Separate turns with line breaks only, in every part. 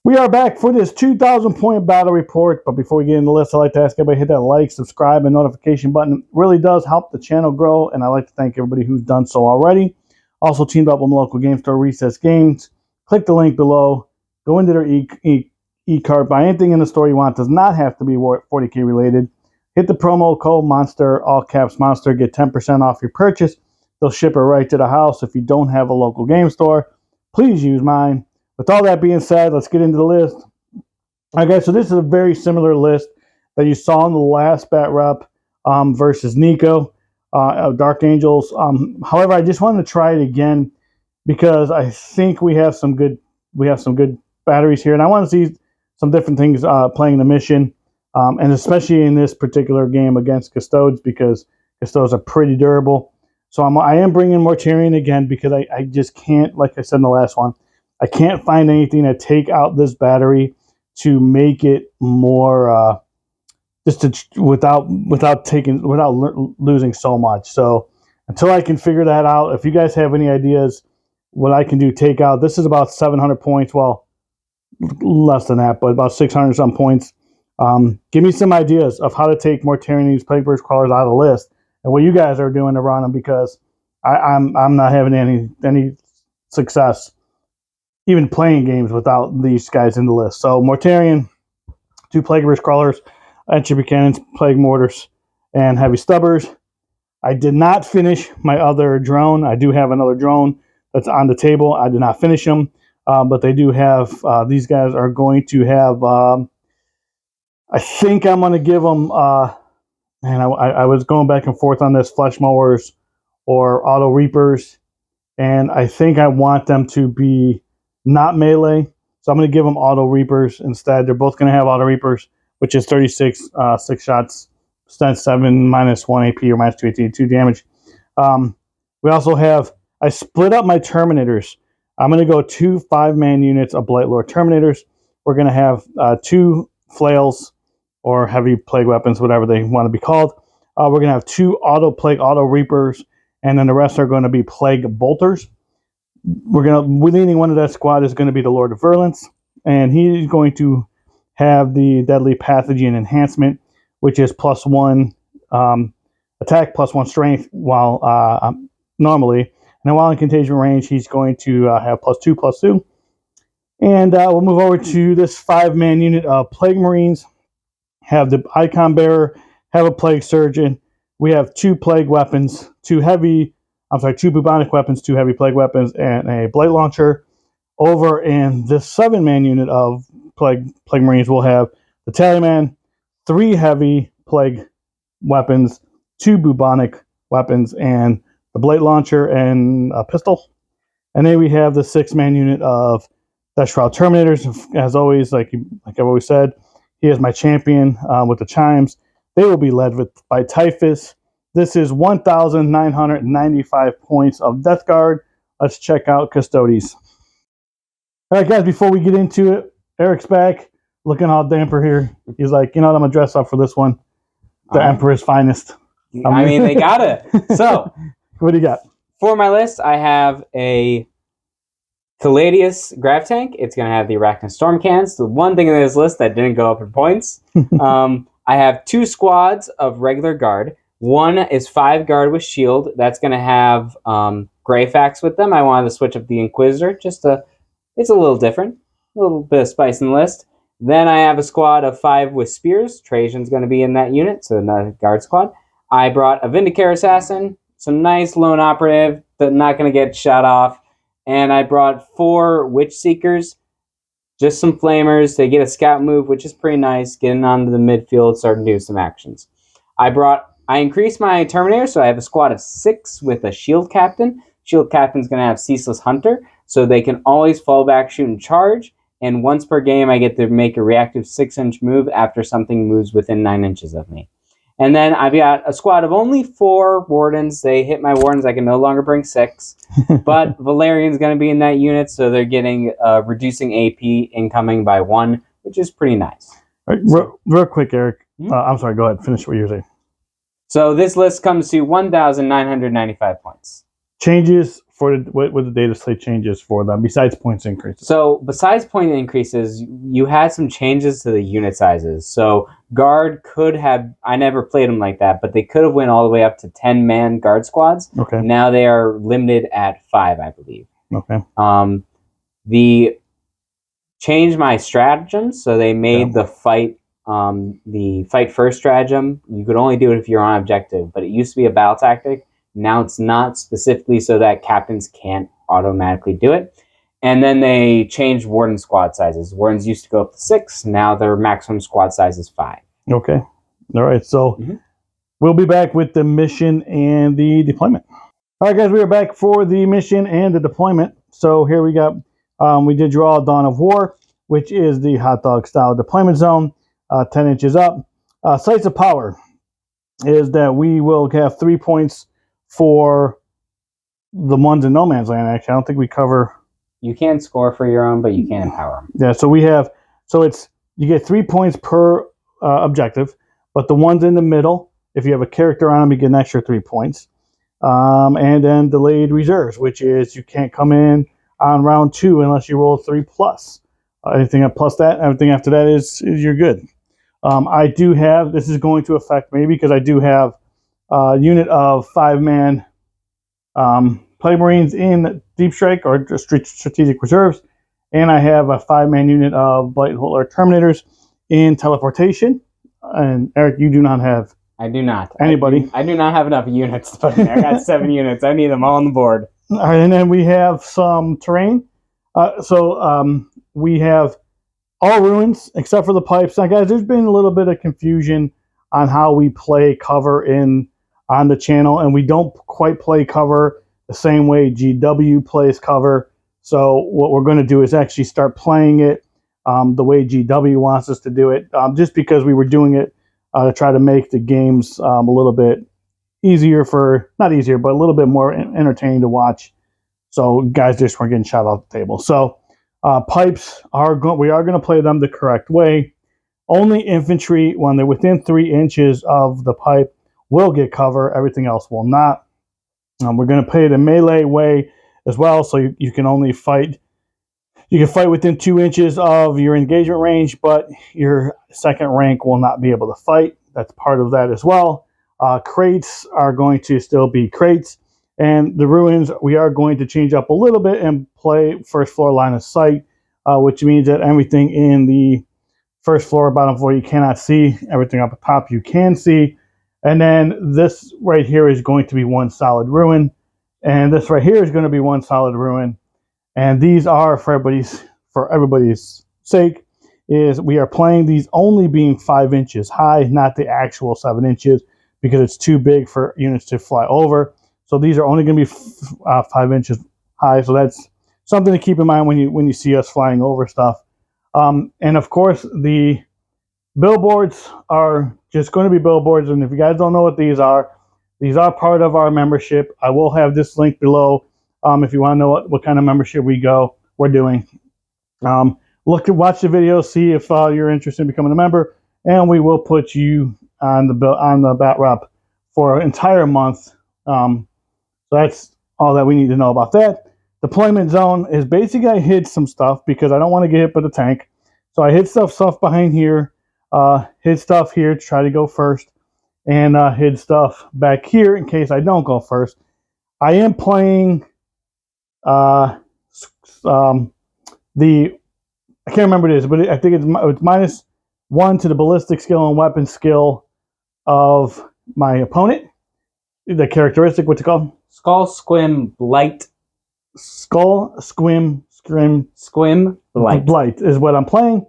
We are back for this 2,000 point battle report, but before we get into the list, I'd like to ask everybody to hit that like, subscribe, and notification button. It really does help the channel grow, and I'd like to thank everybody who's done so already. Also teamed up with my local game store, Recess Games. Click the link below, go into their e-cart, buy anything in the store you want. It does not have to be 40k related. Hit the promo code MONSTER, all caps MONSTER, get 10% off your purchase. They'll ship it right to the house. If you don't have a local game store, please use mine. With all that being said, let's get into the list. Okay, so this is a very similar list that you saw in the last bat rep versus Nico of Dark Angels. However, I just wanted to try it again because I think we have some good batteries here, and I want to see some different things playing the mission, and especially in this particular game against Custodes, because Custodes are pretty durable. So I am bringing Mortarion again because I just can't, like I said in the last one, I can't find anything to take out this battery to make it more without losing so much. So until I can figure that out, if you guys have any ideas what I can do, take out. This is about 700 points. Well, less than that, but about 600 some points. Give me some ideas of how to take Mortarion, these Plagueburst Crawlers out of the list, and what you guys are doing to run them, because I'm not having any success even playing games without these guys in the list. So Mortarion, 2 Plagueburst Crawlers, Entropy Cannons, Plague Mortars, and Heavy Stubbers. I did not finish my other drone. I do have another drone that's on the table. I did not finish them, but they do have, these guys are going to have, I think I'm going to give them, and I was going back and forth on this, Flesh Mowers or Auto Reapers, and I think I want them to be not melee, so I'm going to give them Auto Reapers instead. They're both going to have Auto Reapers, which is 36, 6 shots, stat 7, minus 1 AP or minus 2 AP, 2 damage. We also have, I split up my Terminators. I'm going to go 2 5-man units of Blightlord Terminators. We're going to have 2 Flails or Heavy Plague Weapons, whatever they want to be called. We're going to have 2 Auto Reapers, and then the rest are going to be Plague Bolters. Leading one of that squad is going to be the Lord of Virulence, and he's going to have the Deadly Pathogen Enhancement, which is +1 attack, +1 strength, while normally. And then while in contagion range, he's going to have +2/+2. And we'll move over to this 5-man unit of Plague Marines. Have the Icon Bearer, have a Plague Surgeon. We have 2 Plague Weapons, 2 bubonic weapons, 2 heavy plague weapons, and a Blight Launcher. Over in this 7-man unit of Plague Marines, we'll have the Tallyman, 3 heavy plague weapons, 2 bubonic weapons, and the Blight Launcher and a pistol. And then we have the 6-man unit of Death Shroud Terminators. As always, like I've always said, he is my champion with the Chimes. They will be led by Typhus. This is 1,995 points of Death Guard. Let's check out Custodes. All right, guys, before we get into it, Eric's back, looking all damper here. He's like, you know what, I'm going to dress up for this one. The Emperor's finest.
I mean, they got it. So,
what do you got?
For my list, I have a Caladius Grav Tank. It's going to have the Arachnid Storm Cans. The one thing in this list that didn't go up in points. I have 2 squads of regular guard. One is 5 guard with shield. That's going to have Greyfax with them. I wanted to switch up the Inquisitor. It's a little different. A little bit of spice in the list. Then I have a squad of 5 with spears. Trajan's going to be in that unit, so another guard squad. I brought a Vindicare Assassin, some nice lone operative, but not going to get shot off. And I brought 4 Witch Seekers, just some flamers. They get a scout move, which is pretty nice, getting onto the midfield, starting to do some actions. I increased my Terminator, so I have a squad of 6 with a Shield Captain. Shield Captain's going to have Ceaseless Hunter, so they can always fall back, shoot, and charge. And once per game, I get to make a reactive 6-inch move after something moves within 9 inches of me. And then I've got a squad of only 4 Wardens. They hit my Wardens. I can no longer bring 6. But Valerian's going to be in that unit, so they're getting reducing AP incoming by 1, which is pretty nice.
Right, real quick, Eric. I'm sorry, go ahead. Finish what you're saying.
So this list comes to 1,995 points.
Changes for what the data slate changes for them besides points increases?
So besides point increases, you had some changes to the unit sizes. So guard could have, I never played them like that, but they could have went all the way up to 10-man guard squads.
Okay.
Now they are limited at 5, I believe.
Okay.
The changed my stratagems, so they made the fight first stratagem. You could only do it if you're on objective, but it used to be a battle tactic. Now it's not, specifically so that captains can't automatically do it. And then they changed warden squad sizes. Wardens used to go up to 6. Now their maximum squad size is 5.
Okay. All right. So we'll be back with the mission and the deployment. All right, guys, we are back for the mission and the deployment. So here we got, we did draw Dawn of War, which is the hot dog style deployment zone, 10 inches up. Sites of power is that we will have 3 points for the ones in no man's land. Actually, I don't think we cover.
You can score for your own, but you can't empower them.
Yeah, so we have, so it's, you get 3 points per objective, but the ones in the middle, if you have a character on them, you get an extra 3 points. And then delayed reserves, which is you can't come in on round 2 unless you roll 3+. Anything plus that, everything after that is you're good. I do have, this is going to affect me because I do have a unit of 5-man Plague Marines in Deep Strike or Strategic Reserves, and I have a 5-man unit of Blight Holder Terminators in Teleportation. And Eric, you do not have.
I do not.
Anybody?
I do not have enough units to put in there. I got 7 units. I need them all on the board.
All right, and then we have some terrain. We have all ruins except for the pipes. Now, guys, there's been a little bit of confusion on how we play cover on the channel, and we don't quite play cover the same way GW plays cover. So what we're going to do is actually start playing it the way GW wants us to do it, just because we were doing it to try to make the games a little bit easier not easier, but a little bit more entertaining to watch. So guys just weren't getting shot off the table. So pipes we are going to play them the correct way. Only infantry, when they're within 3 inches of the pipe, will get cover. Everything else will not. We're going to play the melee way as well, so you can only fight. You can fight within 2 inches of your engagement range, but your second rank will not be able to fight. That's part of that as well. Crates are going to still be crates. And the ruins, we are going to change up a little bit and play first floor line of sight, which means that everything in the first floor, bottom floor, you cannot see. Everything up top, you can see. And then this right here is going to be one solid ruin. And this right here is going to be one solid ruin. And these are, for everybody's sake, is we are playing these only being 5 inches high, not the actual 7 inches, because it's too big for units to fly over. So these are only going to be 5 inches high. So that's something to keep in mind when you see us flying over stuff. And of course, the billboards are just going to be billboards. And if you guys don't know what these are part of our membership. I will have this link below if you want to know what kind of membership we're doing. Watch the video, see if you're interested in becoming a member, and we will put you on the bat rep for an entire month. So that's all that we need to know about that. Deployment zone is basically I hid some stuff because I don't want to get hit by the tank. So I hid stuff behind here, hid stuff here to try to go first, and hid stuff back here in case I don't go first. I am playing I can't remember what it is, but I think it's -1 to the ballistic skill and weapon skill of my opponent. The characteristic, what's it called?
Skull, Squim, Blight.
Skull, Squim,
Blight.
Blight is what I'm playing.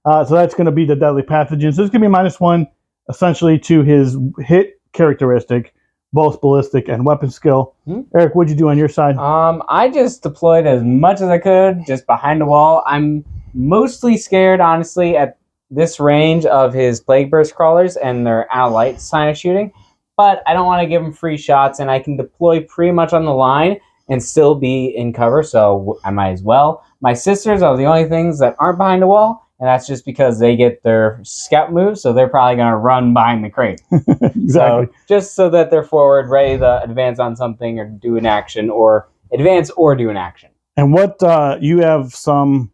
So that's going to be the deadly pathogen. So it's going to be -1 essentially to his hit characteristic, both ballistic and weapon skill. Eric, what'd you do on your side?
I just deployed as much as I could, just behind the wall. I'm mostly scared, honestly, at this range of his Plague Burst crawlers and their out-of-light sign of shooting. But I don't want to give him free shots, and I can deploy pretty much on the line and still be in cover, so I might as well. My sisters are the only things that aren't behind the wall, and that's just because they get their scout moves, so they're probably going to run behind the crate.
Exactly.
So, just so that they're forward, ready to advance on something or do an action, or advance or do an action.
And what you have some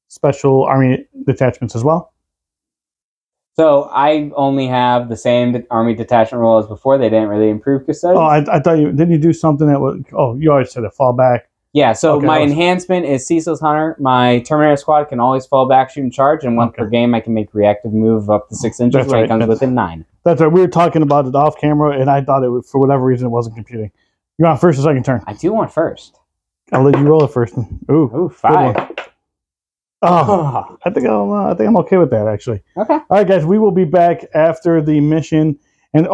special army detachments as well?
So I only have the same army detachment role as before. They didn't really improve Custodes.
Oh, I thought you didn't you do something that was. Oh, you always said a fall back.
Yeah, so
Okay,
my enhancement is Ceaseless Hunter. My Terminator squad can always fall back, shoot, and charge, and once per game I can make reactive move up to 6 inches when it comes within 9.
That's right. We were talking about it off camera, and I thought it was, for whatever reason, it wasn't computing. You want first or second turn?
I do want first.
I'll let you roll it first.
Ooh, 5.
Oh, I think I'm okay with that, actually.
Okay.
All right, guys, we will be back after the mission, and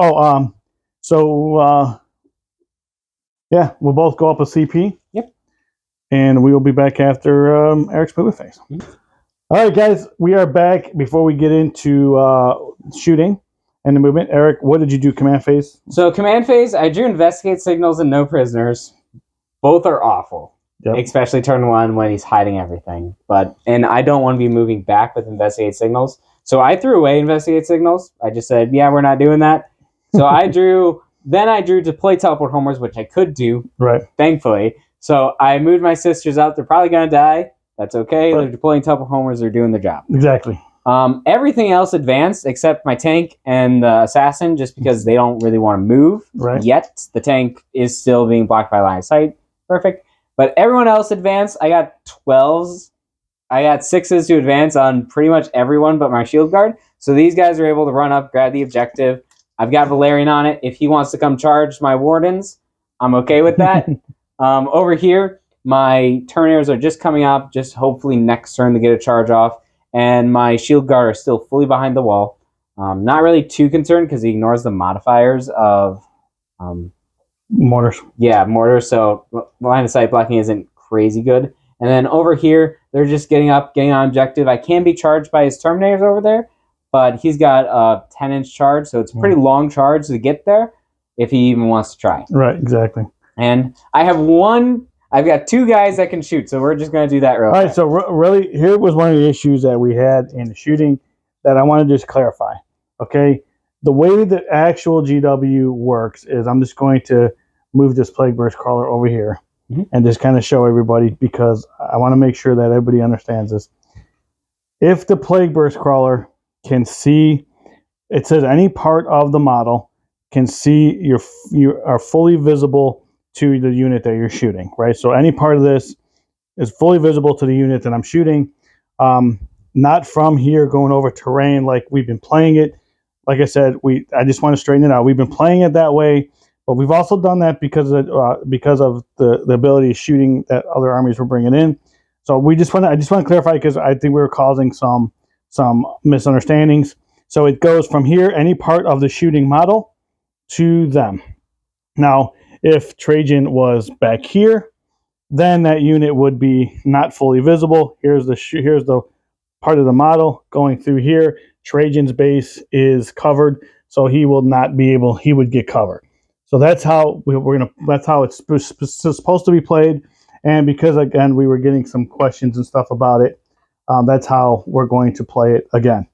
yeah, we'll both go up a CP.
Yep.
And we will be back after Eric's movement phase.
Mm-hmm.
All right, guys, we are back. Before we get into shooting and the movement, Eric, what did you do command phase?
So command phase, I drew investigate signals and no prisoners. Both are awful. Yep. Especially turn 1 when he's hiding everything. And I don't want to be moving back with investigate signals. So I threw away investigate signals. I just said, yeah, we're not doing that. So I drew to play teleport homers, which I could do,
right?
Thankfully. So I moved my sisters out. They're probably going to die. That's okay. They're deploying teleport homers. They're doing their job.
Exactly.
Everything else advanced except my tank and the assassin, just because they don't really want to move yet. The tank is still being blocked by line of sight. Perfect. But everyone else advanced. I got 12s. I got 6s to advance on pretty much everyone but my shield guard. So these guys are able to run up, grab the objective. I've got Valerian on it. If he wants to come charge my wardens, I'm okay with that. Over here, my Terminators are just coming up, just hopefully next turn to get a charge off. And my shield guard are still fully behind the wall. Not really too concerned because he ignores the modifiers of...
mortars.
Yeah, mortars. So line of sight blocking isn't crazy good. And then over here, they're just getting up, getting on objective. I can be charged by his Terminators over there, but he's got a 10-inch charge, so it's a pretty long charge to get there if he even wants to try.
Right, exactly.
And I've got 2 guys that can shoot, so we're just going to do that real quick.
All right, so really, here was one of the issues that we had in the shooting that I want to just clarify. Okay, the way that actual GW works is I'm just going to move this Plague Burst Crawler over here and just kind of show everybody, because I want to make sure that everybody understands this. If the Plague Burst Crawler can see, it says any part of the model can see, you are fully visible to the unit that you're shooting, right? So any part of this is fully visible to the unit that I'm shooting, not from here going over terrain like we've been playing it. Like I said, I just want to straighten it out. We've been playing it that way, but we've also done that because of the ability of shooting that other armies were bringing in. So I just want to clarify, because I think we were causing some misunderstandings. So it goes from here, any part of the shooting model, to them. Now, if Trajan was back here, then that unit would be not fully visible. Here's the part of the model going through here. Trajan's base is covered, so he will not be able. He would get covered. So that's how that's how it's supposed to be played. And because again we were getting some questions and stuff about it, that's how we're going to play it again,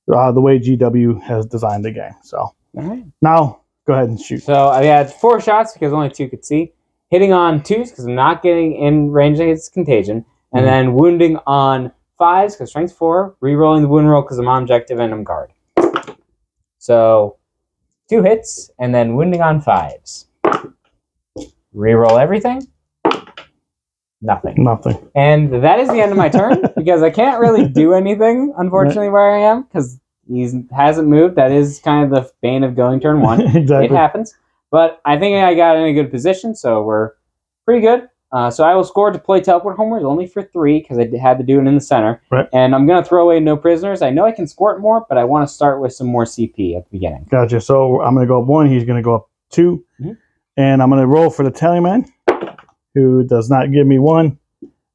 the way GW has designed the game. So all right. Now go ahead and shoot.
So I had 4 shots because only 2 could see. Hitting on 2s because I'm not getting in range against contagion. And then wounding on 5s because strength 4. Rerolling the wound roll because I'm on objective and I'm guard. So 2 hits and then wounding on 5s. Reroll everything. Nothing. And that is the end of my turn because I can't really do anything, unfortunately, where I am because he hasn't moved. That is kind of the bane of going turn 1.
Exactly.
It happens. But I think I got in a good position, so we're pretty good. So I will score to play teleport homers only for 3 because I had to do it in the center.
Right.
And I'm going to throw away no prisoners. I know I can score it more, but I want to start with some more CP at the beginning.
Gotcha. So I'm going to go up 1. He's going to go up 2. And I'm going to roll for the Tallyman, who does not give me 1.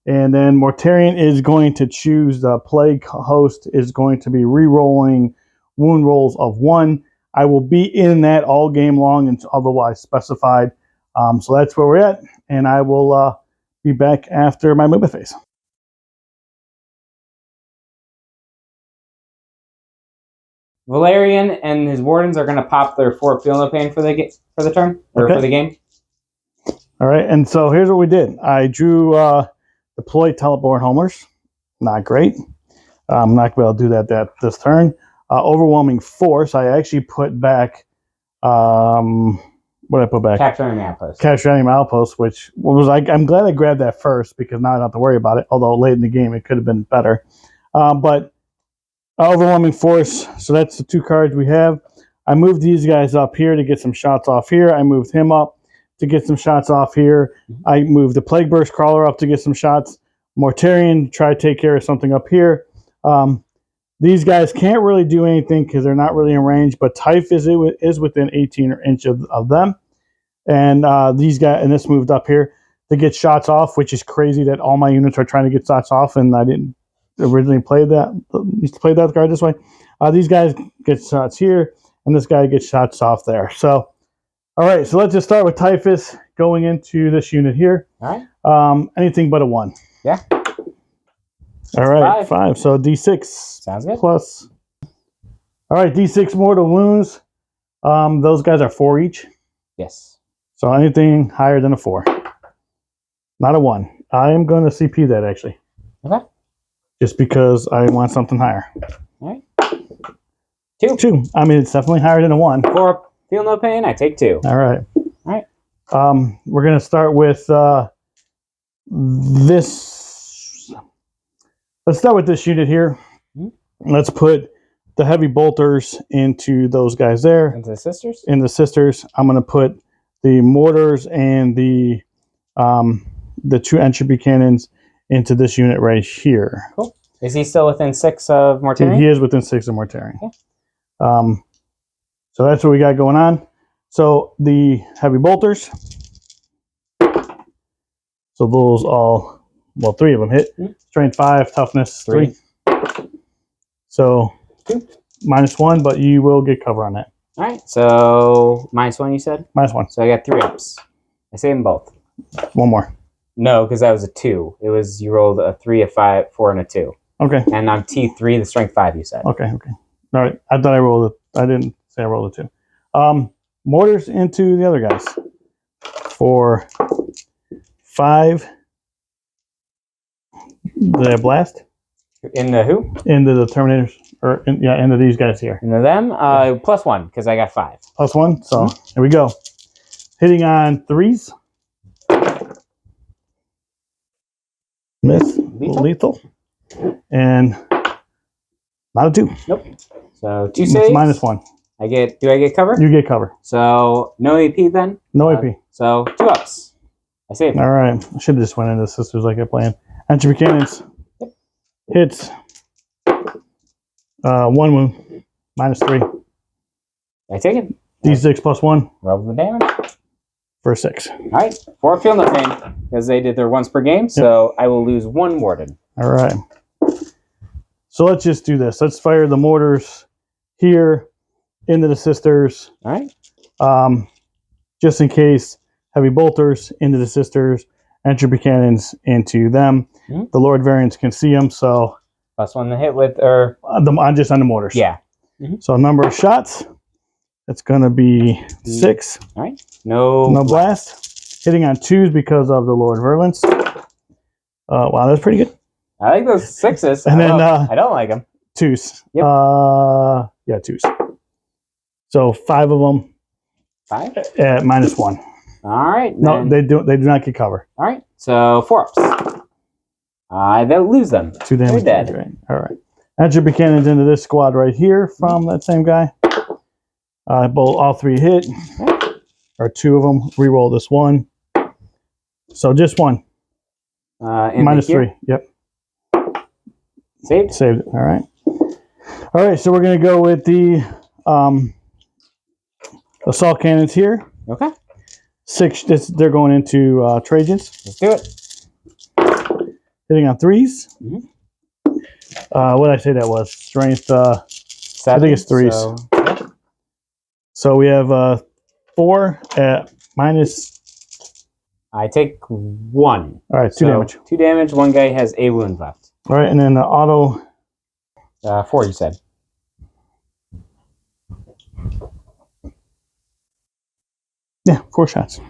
And then Mortarion is going to choose the Plague Host, is going to be re-rolling wound rolls of 1. I will be in that all game long until otherwise specified. So that's where we're at. And I will be back after my movement phase.
Valerian and his wardens are going to pop their 4 Feel No Pain for the turn, or for the game.
All right, and so here's what we did. I drew deploy teleport homers. Not great. I'm not going to be able to do that this turn. Overwhelming force. I actually put back. What did I put back?
Capture enemy outpost.
Capture enemy outpost, which was like, I'm glad I grabbed that first because now I don't have to worry about it. Although late in the game it could have been better. But overwhelming force. So that's the 2 cards we have. I moved these guys up here to get some shots off here. I moved him up to get some shots off here. I moved the Plague Burst Crawler up to get some shots. Mortarion, try to take care of something up here. These guys can't really do anything because they're not really in range, but Typhus is within 18 inches of them. And these guys, and this moved up here to get shots off, which is crazy that all my units are trying to get shots off, and I didn't originally play that. Used to play that card this way. These guys get shots here, and this guy gets shots off there. So, all right, so let's just start with Typhus going into this unit here.
All right.
Anything but a 1.
Yeah.
All right, 5. So D6.
Sounds good.
Plus. All right, D6 mortal wounds. Those guys are 4 each.
Yes.
So anything higher than a 4. Not a 1. I am going to CP that actually.
Okay.
Just because I want something higher.
All right. 2.
I mean, it's definitely higher than a 1.
4. Feel no pain. I take 2.
All right.
All right.
We're going to start with this. Let's start with this unit here. Let's put the heavy bolters into those guys there.
Into the sisters?
In the sisters. I'm going to put the mortars and the 2 entropy cannons into this unit right here.
Cool. Is he still within 6 of Mortarion?
He is within 6 of Mortarion.
Okay.
So that's what we got going on. So the heavy bolters. So those all, well, 3 of them hit. Strength 5, toughness 3. So -1, but you will get cover on that.
All right. So -1, you said?
-1.
So I got 3 ups. I saved them both.
1 more.
No, because that was a 2. It was you rolled a 3, a 5, 4, and a 2.
Okay.
And I'm T3, the strength 5. You said.
Okay. All right. I thought I rolled it. I didn't say I rolled a 2. Mortars into the other guys for 5. Did I blast?
In the who?
Into the Terminators, or into these guys here.
Into them? +1, because I got 5.
+1. So here we go. Hitting on 3s. Miss. Lethal. And not a 2.
Nope. So 2 saves.
-1.
Do I get cover?
You get cover.
So no AP then?
No AP.
So 2 ups. I saved them.
All right. I should have just went into sisters like I planned. Entropy cannons.
Yep.
Hits. 1 wound. -3.
I take it.
D6 +1
Roll the damage.
for 6.
All right. 4 feel no pain because they did their once per game. So I will lose 1 warden.
All right. So let's just do this. Let's fire the mortars here into the sisters.
All right.
Just in case, heavy bolters into the sisters, entropy cannons into them. The Lord variants can see them, so
+1 to hit with, or
I'm just on the mortars.
yeah.
So number of shots, it's going to be 6.
All right. No
blast. Hitting on 2s because of the Lord virulence. Wow, that's pretty good.
I like those 6s.
And then
I don't like them.
2s.
Yep.
Yeah, 2s. So 5 of them
5
at -1.
All right.
No, they do not get cover.
All right. So 4 ups. They'll lose them.
2 damage.
They're dead.
Right. All right. Entropy cannons into this squad right here from that same guy. All 3 hit. Or 2 of them. Reroll this 1. So just 1. -3. Yep.
Saved.
Saved it. All right. All right. So we're going to go with the assault cannons here.
Okay.
6. They're going into Trajans.
Let's do it.
Hitting on 3s. What did I say that was? Strength.
7.
I think it's 3s. So we have 4 at minus.
I take 1.
All right, 2 damage.
2 damage. 1 guy has a wound left.
All right, and then the auto.
4, you said.
Yeah, 4 shots.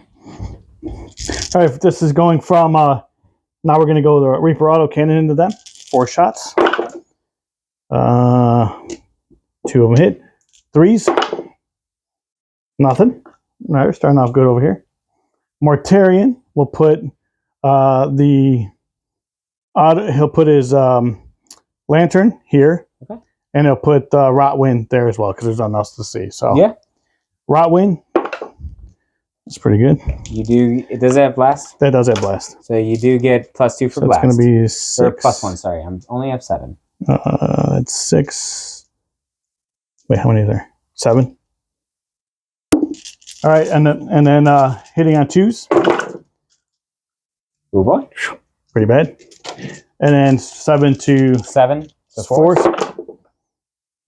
All right, this is going from. Now we're going to go the Reaper auto cannon into them. 4 shots. 2 of them hit. 3s. Nothing. All right, we're starting off good over here. Mortarion will put he'll put his lantern here,
okay.
And he'll put Rotwind there as well because there's nothing else to see. So
yeah,
Rotwind, that's pretty good.
You do. It does have blast.
That does have blast.
So you do get +2 for
so
blast.
It's going to be 6.
Or +1. Sorry, I'm only have 7.
It's 6. Wait, how many is there? 7. All right, and then hitting on 2s.
Oh boy,
pretty bad. And then 7 to
7. So
4.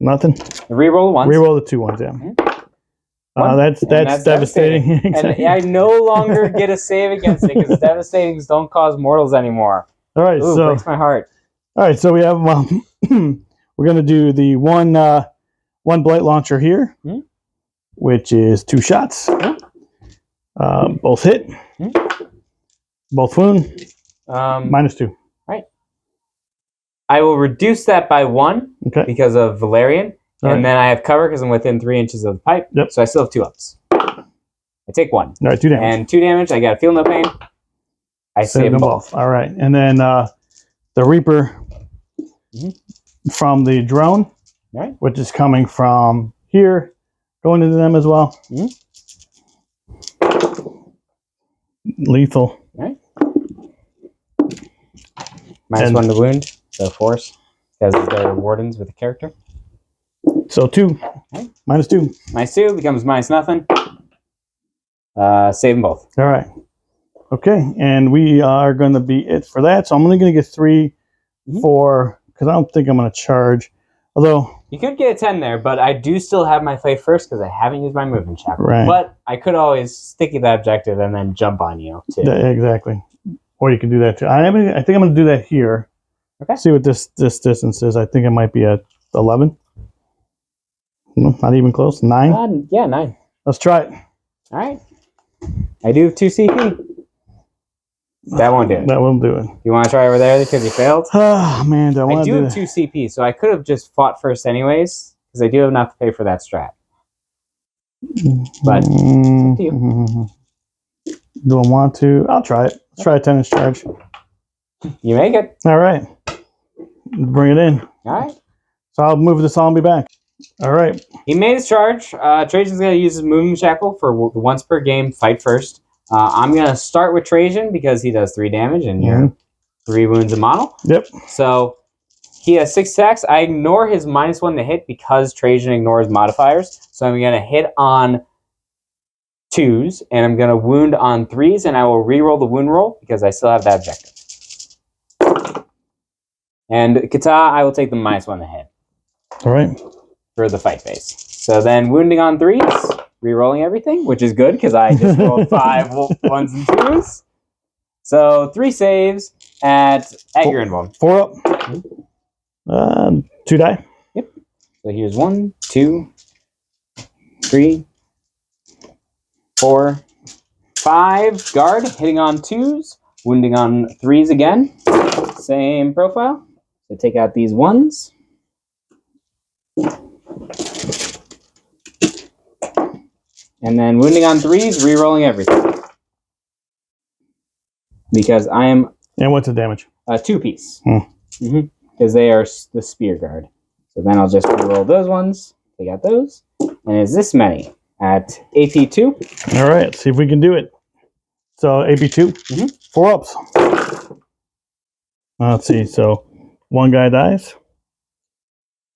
Nothing.
Reroll once.
Reroll the 2 ones. Yeah.
Mm-hmm.
That's devastating.
And I no longer get a save against it because devastatings don't cause mortals anymore.
All right,
Ooh,
so
breaks my heart.
All right, so we have we're going to do the one blight launcher here, which is 2 shots. Both hit. Both wound. -2.
Right. I will reduce that by 1 because of Valerian. And then I have cover because I'm within 3 inches of the pipe.
Yep.
So I still have 2 ups. I take 1.
All right, 2 damage.
And 2 damage. I got Feel No Pain. I save them both.
All right. And then the Reaper from the drone, which is coming from here, going into them as well. Lethal.
Right. -1 to wound. So force. Because they're wardens with a character.
So 2.
Okay.
-2.
-2 becomes -0. Save them both.
All right. Okay, and we are going to be it for that. So I'm only going to get 3 for, because I don't think I'm going to charge. Although
you could get a 10 there, but I do still have my fight first because I haven't used my movement chapter.
Right.
But I could always stick that objective and then jump on you too.
Exactly. Or you can do that too. I think I'm going to do that here.
Okay.
See what this distance is. I think it might be at 11. No, not even close. 9.
Yeah, 9.
Let's try it.
All right. I do have 2 CP. That won't do it.
That won't do it.
You want to try over there because you failed?
Oh man, I
do have 2 CP, so I could have just fought first anyways because I do have enough to pay for that strat. But do you?
Do I want to? I'll try it. Let's try a 10-inch charge.
You make it.
All right. Bring it in.
All right.
So I'll move this on. Be back. All right.
He made his charge. Trajan's going to use his movement shackle for once per game. Fight first. I'm going to start with Trajan because he does 3 damage and you're 3 wounds in mono.
Yep.
So he has 6 attacks. I ignore his -1 to hit because Trajan ignores modifiers. So I'm going to hit on 2s and I'm going to wound on 3s and I will re-roll the wound roll because I still have that objective. And Kata, I will take the -1 to hit.
All right.
For the fight phase. So then wounding on 3s, re-rolling everything, which is good because I just rolled 5 1s and 2s. So 3 saves at your end one.
4 up. 2 die.
Yep. So here's 1, 2, 3, 4, 5. Guard, hitting on 2s, wounding on 3s again. Same profile. So take out these 1s. And then wounding on 3s, re-rolling everything. Because I am...
And what's the damage?
2-piece. Because they are the spear guard. So then I'll just re-roll those ones. Take out those. And it's this many at AP 2.
All right, let's see if we can do it. So AP 2, 4 ups. Let's see, so 1 guy dies.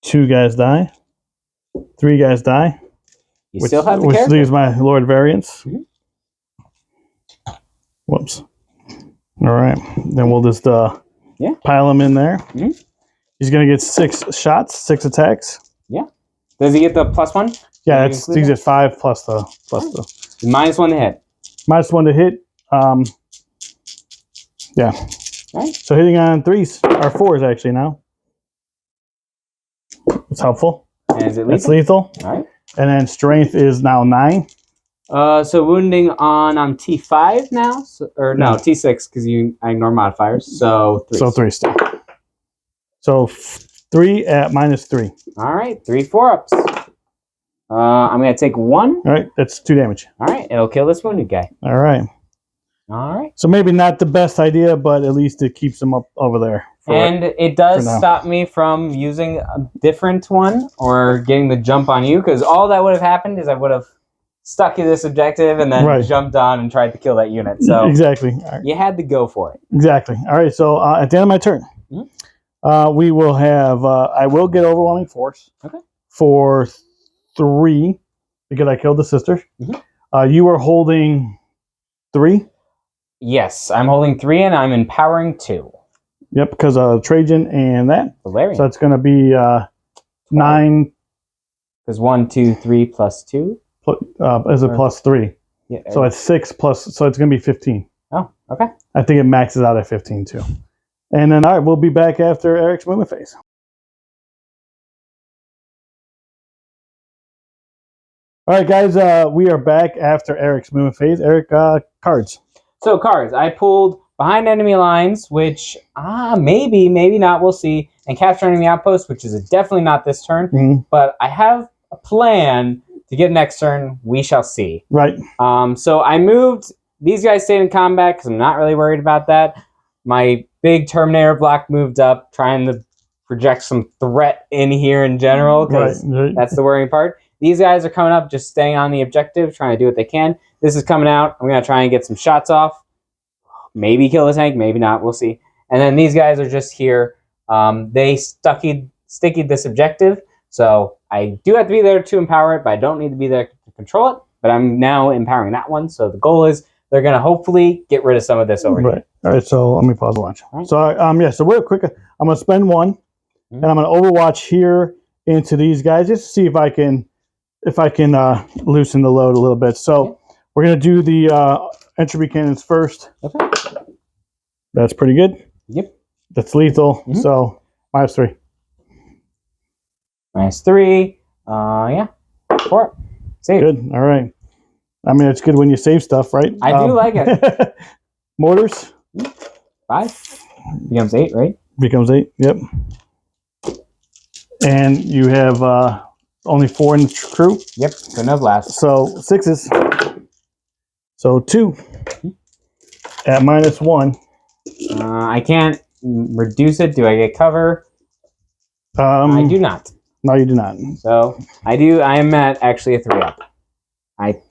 2 guys die. 3 guys die.
You still have the character.
Which leaves my Lord Variance. Whoops. All right. Then we'll just pile him in there. He's going to get 6 shots, 6 attacks.
Yeah. Does he get the +1?
Yeah, he gets 5 plus the...
-1 to hit.
-1 to hit. Yeah.
Right.
So hitting on 3s, or 4s actually now. It's helpful.
And is it lethal?
It's lethal.
All right.
And then strength is now 9.
So wounding on, I'm T5 now, T6 because I ignore modifiers. So 3.
So 3 still. So 3 at -3.
All right, 3 4-ups. I'm gonna take 1.
All right, that's 2 damage.
All right, it'll kill this wounded guy.
All right.
All right.
So maybe not the best idea, but at least it keeps him up over there.
And it does stop me from using a different one or getting the jump on you, because all that would have happened is I would have stuck you this objective and then jumped on and tried to kill that unit. So
exactly. Right.
You had to go for it.
Exactly. All right. So at the end of my turn, we will have. I will get overwhelming force.
Okay.
For 3, because I killed the sister. You are holding 3.
Yes, I'm holding 3 and I'm empowering 2.
Yep, because Trajan and that.
Valerian.
So it's going to be 9.
Because 1, 2, 3 plus 2.
Is it plus 3?
Yeah.
So it's 6 plus. So it's going to be 15.
Oh, okay.
I think it maxes out at 15 too. And then all right, we'll be back after Eric's movement phase. All right, guys, we are back after Eric's movement phase. Eric, cards.
So cards, I pulled behind enemy lines, which maybe not, we'll see, and capture enemy outposts, which is definitely not this turn. But I have a plan to get next turn. We shall see.
Right.
So I moved. These guys stayed in combat because I'm not really worried about that. My big Terminator block moved up, trying to project some threat in here in general, because that's the worrying part. These guys are coming up, just staying on the objective, trying to do what they can. This is coming out. I'm going to try and get some shots off. Maybe kill the tank, maybe not. We'll see. And then these guys are just here. They stickied this objective. So I do have to be there to empower it, but I don't need to be there to control it. But I'm now empowering that one. So the goal is they're going to hopefully get rid of some of this over here.
All right, so let me pause the watch.
Right.
So, so real quick, I'm going to spend 1, and I'm going to overwatch here into these guys just to see if I can loosen the load a little bit. So we're going to do the entropy cannons first.
Okay.
That's pretty good.
Yep.
That's lethal. So -3.
-3. Yeah. 4. Save.
Good. All right. I mean, it's good when you save stuff, right?
I do like it.
Mortars.
5. Becomes 8, right?
Becomes 8. Yep. And you have only 4 in the crew.
Yep. So no blast.
So 6s. So 2 at -1.
I can't reduce it. Do I get cover? I do not.
No, you do not.
So I do. I am at actually a 3-up. I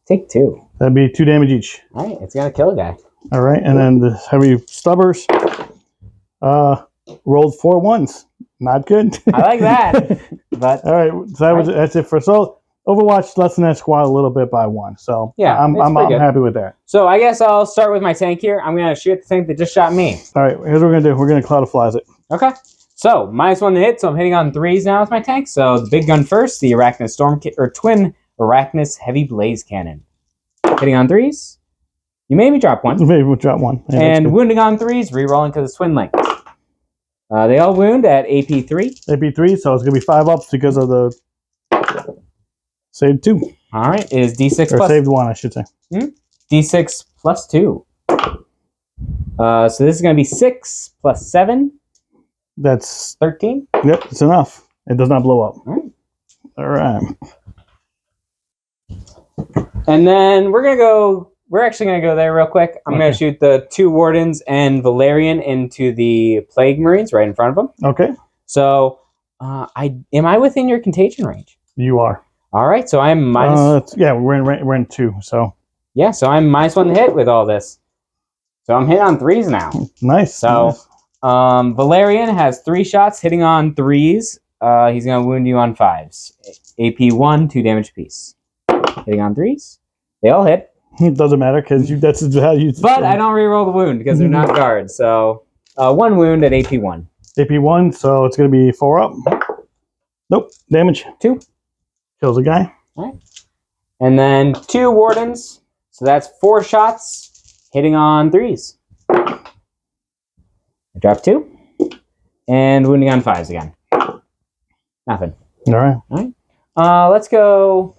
take 2.
That'd be 2 damage each.
All right, it's gonna kill a guy.
All right, and then the heavy stubbers rolled 4 1s. Not good.
I like that. But
all right, so that's it for Overwatch lessened that squad a little bit by 1. So
yeah,
I'm happy with that.
So I guess I'll start with my tank here. I'm gonna shoot the tank that just shot me.
All right, here's what we're gonna do. We're gonna Cloud of Flies it.
Okay. So -1 to hit. So I'm hitting on 3s now with my tank. So the big gun first, the Arachnus twin Arachnus Heavy Blaze Cannon. Hitting on 3s. You made me drop 1.
Maybe we'll drop 1. Yeah,
and wounding on 3s, rerolling because it's twin length. They all wound at AP3.
AP3, so it's going to be 5 ups because of the saved 2.
All right, is D6
or
plus...
saved 1, I should say.
D6 plus 2. So this is going to be 6 plus 7.
That's
13.
Yep, it's enough. It does not blow up. All right.
And then we're actually going to go there real quick. I'm going to shoot the 2 Wardens and Valerian into the Plague Marines right in front of them.
Okay.
So, am I within your contagion range?
You are.
All right, so I'm minus...
yeah, we're in 2, so...
Yeah, so I'm -1 to hit with all this. So I'm hitting on 3s now.
Nice.
So,
nice.
Valerian has 3 shots hitting on 3s. He's going to wound you on 5s. AP1, 2 damage apiece. Hitting on 3s. They all hit.
It doesn't matter because that's how you...
But I don't reroll the wound because they're not guards. So 1 wound at AP1.
AP1, so it's going to be 4 up. Nope. Damage.
2.
Kills a guy.
All right. And then 2 Wardens. So that's 4 shots hitting on 3s. I drop 2. And wounding on 5s again. Nothing.
All right.
All right. Let's go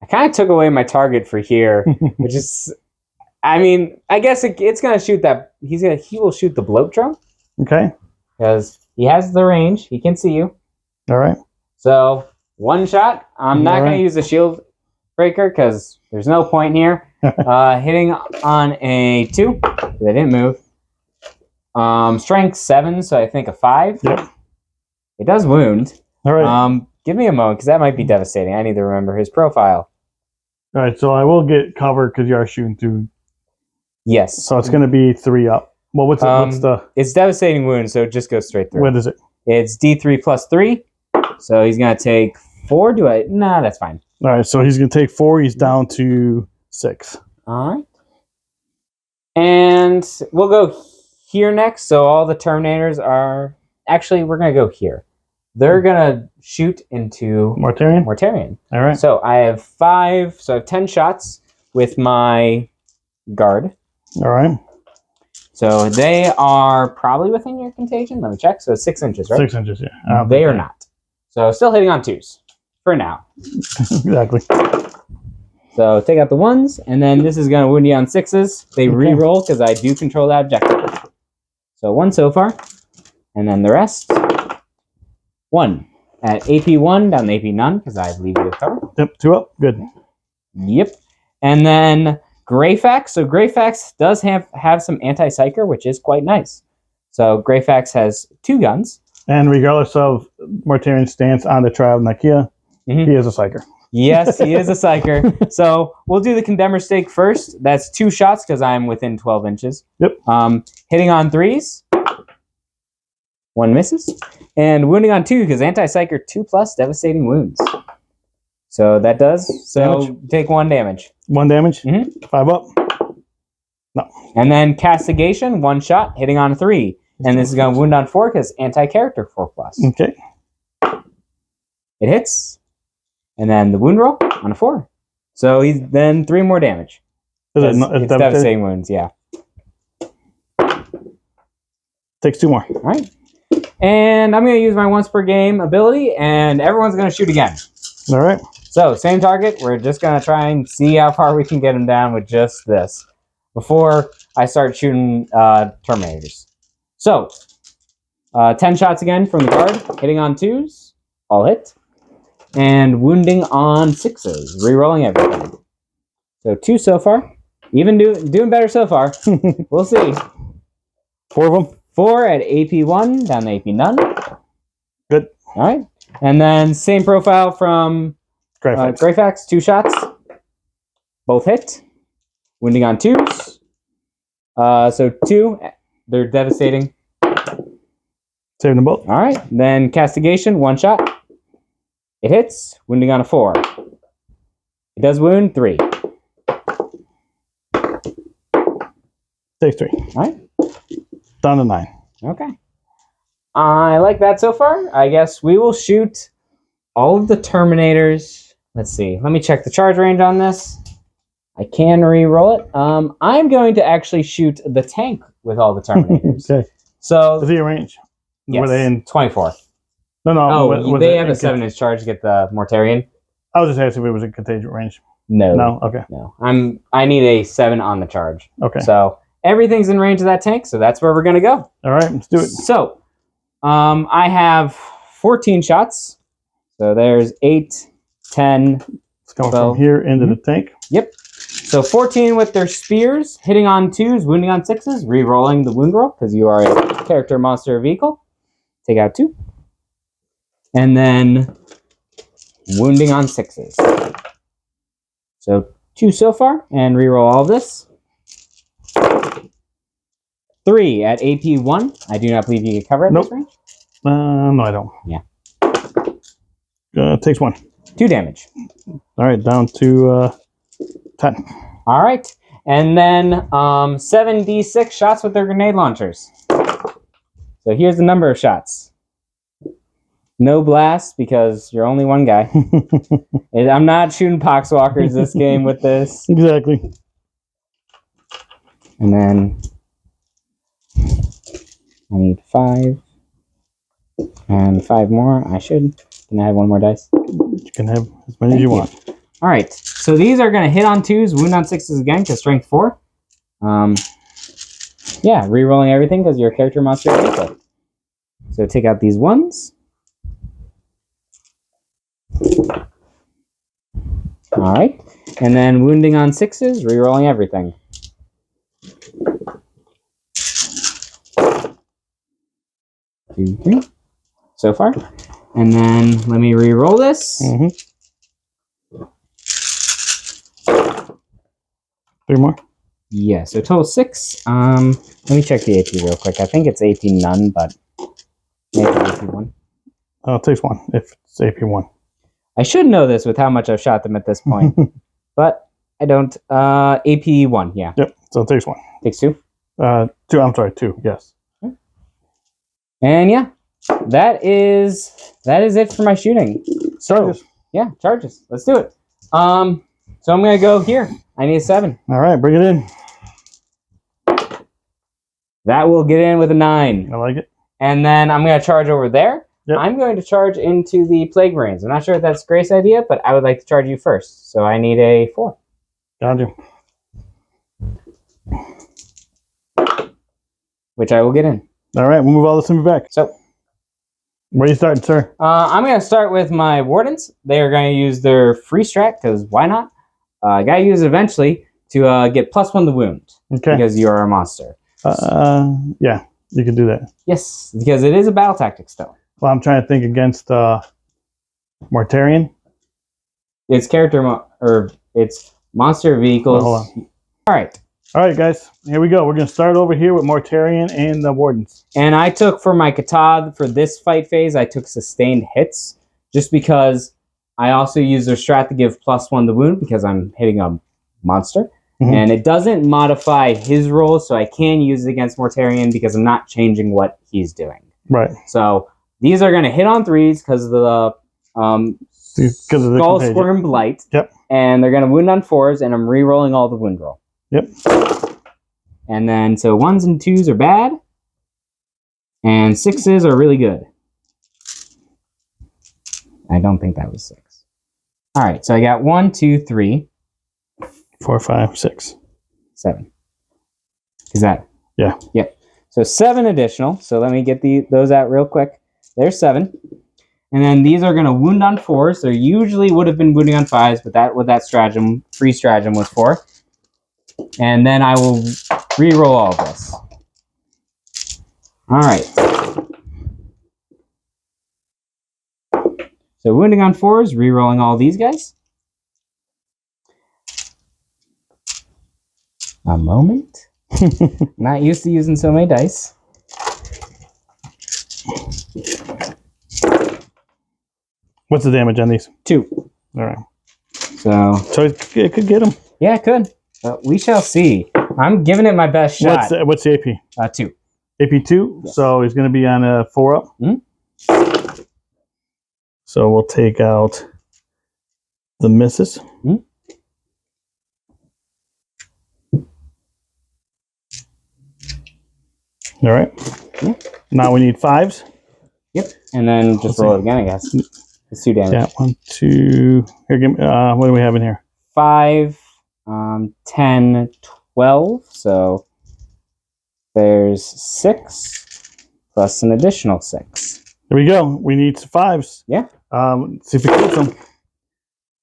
I kind of took away my target for here, which is, I mean, I guess it's gonna shoot that. He will shoot the bloat drone.
Okay.
Because he has the range, he can see you.
All right.
So 1 shot. I'm not gonna use the shield breaker because there's no point here. Hitting on a 2. They didn't move. Strength 7, so I think a 5.
Yep.
It does wound.
All right.
Give me a moment because that might be devastating. I need to remember his profile.
All right. So I will get covered because you are shooting through.
Yes.
So it's going to be 3 up. Well, what's the?
It's devastating wound, so it just goes straight through.
What is it?
It's D3 plus 3, so he's gonna take 4. Nah, that's fine.
All right. So he's going to take 4. He's down to 6.
All right. And we'll go here next. So all the Terminators are... Actually, we're going to go here. They're going to shoot into... Mortarion.
All right.
So I have 5... So I have 10 shots with my guard.
All right.
So they are probably within your contagion. Let me check. So it's 6 inches, right?
6 inches, yeah.
They are not. So still hitting on 2s. For now.
Exactly.
So take out the 1s, and then this is going to wound you on 6s. They re-roll because I do control that objective. So 1 so far, and then the rest. 1 at AP 1 down to AP none because I leave you with cover.
Yep, 2 up. Good.
Yep. And then Greyfax. So Greyfax does have some anti-psyker, which is quite nice. So Greyfax has 2 guns.
And regardless of Mortarion's stance on the trial of Nakia, he is a psyker.
Yes, he is a psyker. So we'll do the Condemner Stake first. That's 2 shots because I'm within 12 inches.
Yep.
Hitting on 3s. 1 misses. And wounding on 2 because anti-psyker 2+ devastating wounds. So that does. So
damage.
Take 1 damage.
1 damage? 5 up? No.
And then Castigation, 1 shot, hitting on a 3. And this is going to wound on 4 because anti-character 4+.
Okay.
It hits. And then the wound roll on a 4. So he's then 3 more damage. It's devastating wounds, yeah.
Takes 2 more.
All right. And I'm going to use my once per game ability, and everyone's going to shoot again.
All right.
So same target. We're just going to try and see how far we can get him down with just this before I start shooting Terminators. So 10 shots again from the guard, hitting on 2s, all hit. And wounding on 6s, re-rolling everything. So 2 so far. Even doing better so far. We'll see.
4 of them.
4 at AP 1, down to AP none.
Good.
All right. And then same profile from Greyfax, 2 shots. Both hit. Wounding on 2s. So 2, they're devastating.
Saving them both.
All right. Then Castigation, 1 shot. It hits, wounding on a 4. It does wound 3.
Takes 3.
All right.
Down to 9.
Okay. I like that so far. I guess we will shoot all of the Terminators. Let's see. Let me check the charge range on this. I can re-roll it. I'm going to actually shoot the tank with all the Terminators.
Okay.
So
is he a range?
Yes.
Were they in
24?
No.
They have a 7-inch charge to get the Mortarion.
I was just asking if it was in contagion range.
No.
No. Okay.
No. I need a 7 on the charge.
Okay.
So everything's in range of that tank, so that's where we're gonna go.
All right, let's do it.
So, I have 14 shots. So there's 8, 10.
It's coming from here into the tank.
Yep. So 14 with their spears, hitting on 2s, wounding on 6s, re-rolling the wound roll because you are a character, monster, vehicle. Take out 2. And then wounding on 6s. So 2 so far, and re-roll all of this. 3 at AP 1. I do not believe you can cover it.
Nope.
This range.
No, I don't.
Yeah.
Takes 1.
2 damage.
All right, down to 10.
All right. And then 7d6 shots with their grenade launchers. So here's the number of shots. No blast because you're only one guy. I'm not shooting poxwalkers this game with this.
Exactly.
And then I need 5. And 5 more. I should. Can I have 1 more dice?
You can have as many as you want.
All right, so these are going to hit on 2s, wound on 6s again because strength 4. Yeah, re-rolling everything because your character monster is equal. So take out these 1s. All right, and then wounding on 6s, re-rolling everything. Two, 3 so far. And then let me re-roll this.
3 more.
Yeah, so total 6. Let me check the AP real quick. I think it's AP none, but maybe AP 1.
It takes 1 if it's AP 1.
I should know this with how much I've shot them at this point, but I don't. AP 1, yeah.
Yep, so it takes 1.
Takes 2?
2, I'm sorry, 2, yes.
And yeah, that is it for my shooting. So, yeah, charges. Let's do it. So I'm going to go here. I need a 7.
All right, bring it in.
That will get in with a 9.
I like it.
And then I'm going to charge over there.
Yep.
I'm going to charge into the Plague Marines. I'm not sure if that's Grace's idea, but I would like to charge you first. So I need a 4.
Got you.
Which I will get in.
All right, we'll move all this in back.
So,
where are you starting, sir?
I'm going to start with my Wardens. They are going to use their free strat, because why not? I got to use it eventually to get +1 the wound.
Okay.
Because you are a monster.
Yeah, you can do that.
Yes, because it is a battle tactic still.
Well, I'm trying to think against Mortarion.
It's it's monster vehicles.
Hold on.
All right.
All right, guys. Here we go. We're going to start over here with Mortarion and the Wardens.
And I took for my Custodes, for this fight phase, I took sustained hits. Just because I also use their strat to give +1 the wound because I'm hitting a monster. Mm-hmm. And it doesn't modify his roll, so I can use it against Mortarion because I'm not changing what he's doing.
Right.
So these are going to hit on 3s because of the Skull Squirm Blight.
Yep.
And they're going to wound on 4s, and I'm re-rolling all the wound roll.
Yep.
And then, so 1s and 2s are bad, and 6s are really good. I don't think that was 6. All right, so I got 1, 2, 3,
4, 5, 6,
7. Is that?
Yeah.
Yep. So 7 additional. So let me get those out real quick. There's 7. And then these are going to wound on 4s. They usually would have been wounding on 5s, but that with that stratagem, free stratagem was 4. And then I will re-roll all of this. All right. So wounding on 4s, re-rolling all these guys. A moment. Not used to using so many dice.
What's the damage on these? 2. All right.
So
it could get them.
Yeah, it could. But we shall see. I'm giving it my best shot.
What's the AP?
2.
AP 2. Yes. So he's going to be on a 4 up.
Mm-hmm.
So we'll take out the misses.
Mm-hmm.
All right. Mm-hmm. Now we need 5s.
Yep. And then just roll it again, I guess. It's 2 damage.
Yeah, 1, 2. Here, give me. What do we have in here?
5, 10, 12. So there's 6 plus an additional 6.
There we go. We need 5s.
Yeah.
See if we get them.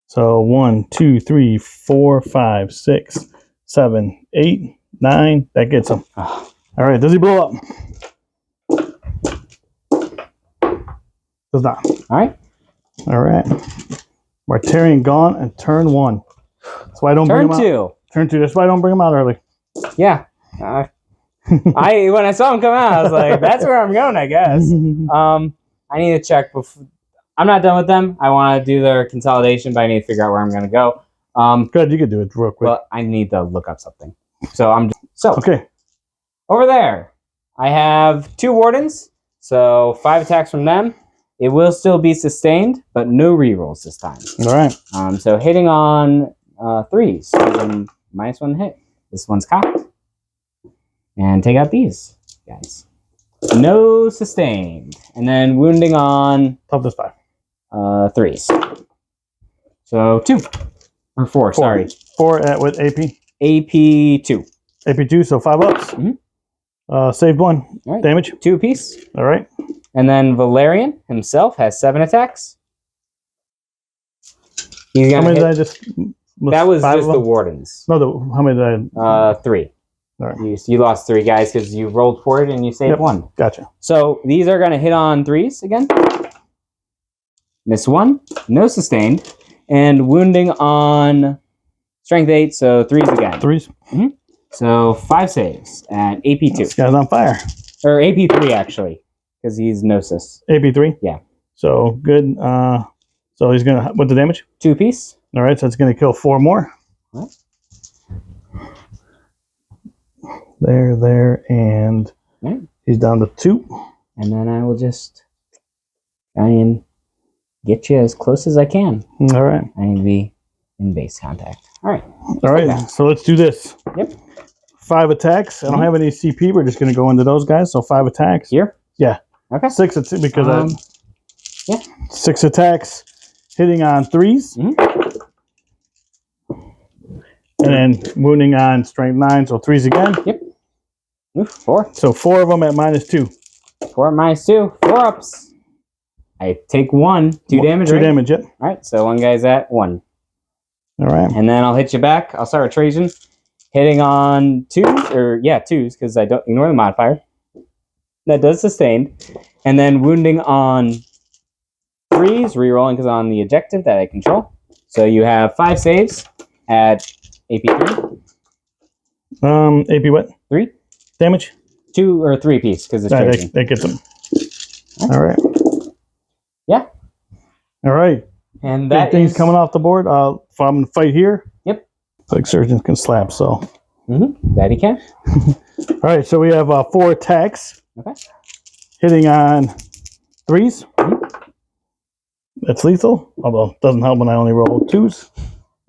So 1, 2, 3, 4, 5, 6, 7, 8, 9. That gets them.
Oh.
All right. Does he blow up? Does not.
All right.
All right. Mortarion gone and turn 1. That's why I don't bring him out.
Turn 2.
Turn 2. That's why I don't bring him out early.
Yeah. When I saw him come out, I was like, that's where I'm going, I guess. I need to check before. I'm not done with them. I want to do their consolidation, but I need to figure out where I'm going to go.
Good, you can do it real quick.
Well, I need to look up something. So
okay.
Over there, I have 2 Wardens, so 5 attacks from them. It will still be sustained, but no rerolls this time.
All right.
So hitting on 3s, so -1 hit. This one's cocked. And take out these guys. No sustained. And then wounding on
Toughness 5.
3s. So 2. Or 4, sorry.
4 at with AP.
AP2.
AP2, so 5 ups. Saved 1.
All right.
Damage.
2 apiece.
All right.
And then Valerian himself has 7 attacks. He's
How
gonna
many
hit.
did I just...
That was
5
just the Wardens.
No, how many did I...
3.
All right.
You lost 3 guys because you rolled for it and you saved 1.
Gotcha.
So these are going to hit on 3s again. Miss 1. No sustained. And wounding on strength 8, so 3s again.
3s.
So 5 saves at AP2.
This guy's on fire.
Or AP3, actually, because he's Gnosis.
AP3?
Yeah.
So, good. So he's going to... What's the damage?
2 apiece.
All right, so it's going to kill 4 more.
What?
There, and he's down to 2.
And then I will just try and get you as close as I can.
All right.
I need to be in base contact. All right.
All right, so let's do this.
Yep.
5 attacks. I don't have any CP. We're just going to go into those guys. So 5 attacks.
Here?
Yeah.
Okay.
6 because
yeah.
6 attacks hitting on 3s. And then wounding on strength 9, so 3s again.
Yep. Oof, 4.
So 4 of them at -2.
4 -2. 4 ups. I take 1. 2 damage,
2
right?
damage, yep.
All right, so 1 guy's at 1.
All right.
And then I'll hit you back. I'll start with Trajan. Hitting on 2s, or yeah, 2s, because I don't ignore the modifier. That does sustain. And then wounding on 3s, rerolling because on the objective that I control. So you have 5 saves at AP3.
AP what?
3.
Damage?
2 or 3 piece because it's Trajan.
That gets them. All right.
Yeah.
All right.
And that
things coming off the board. If I'm going to fight here.
Yep.
Like surgeons can slap, so.
That he can.
All right, so we have 4 attacks.
Okay.
Hitting on 3s. That's lethal, although it doesn't help when I only roll 2s.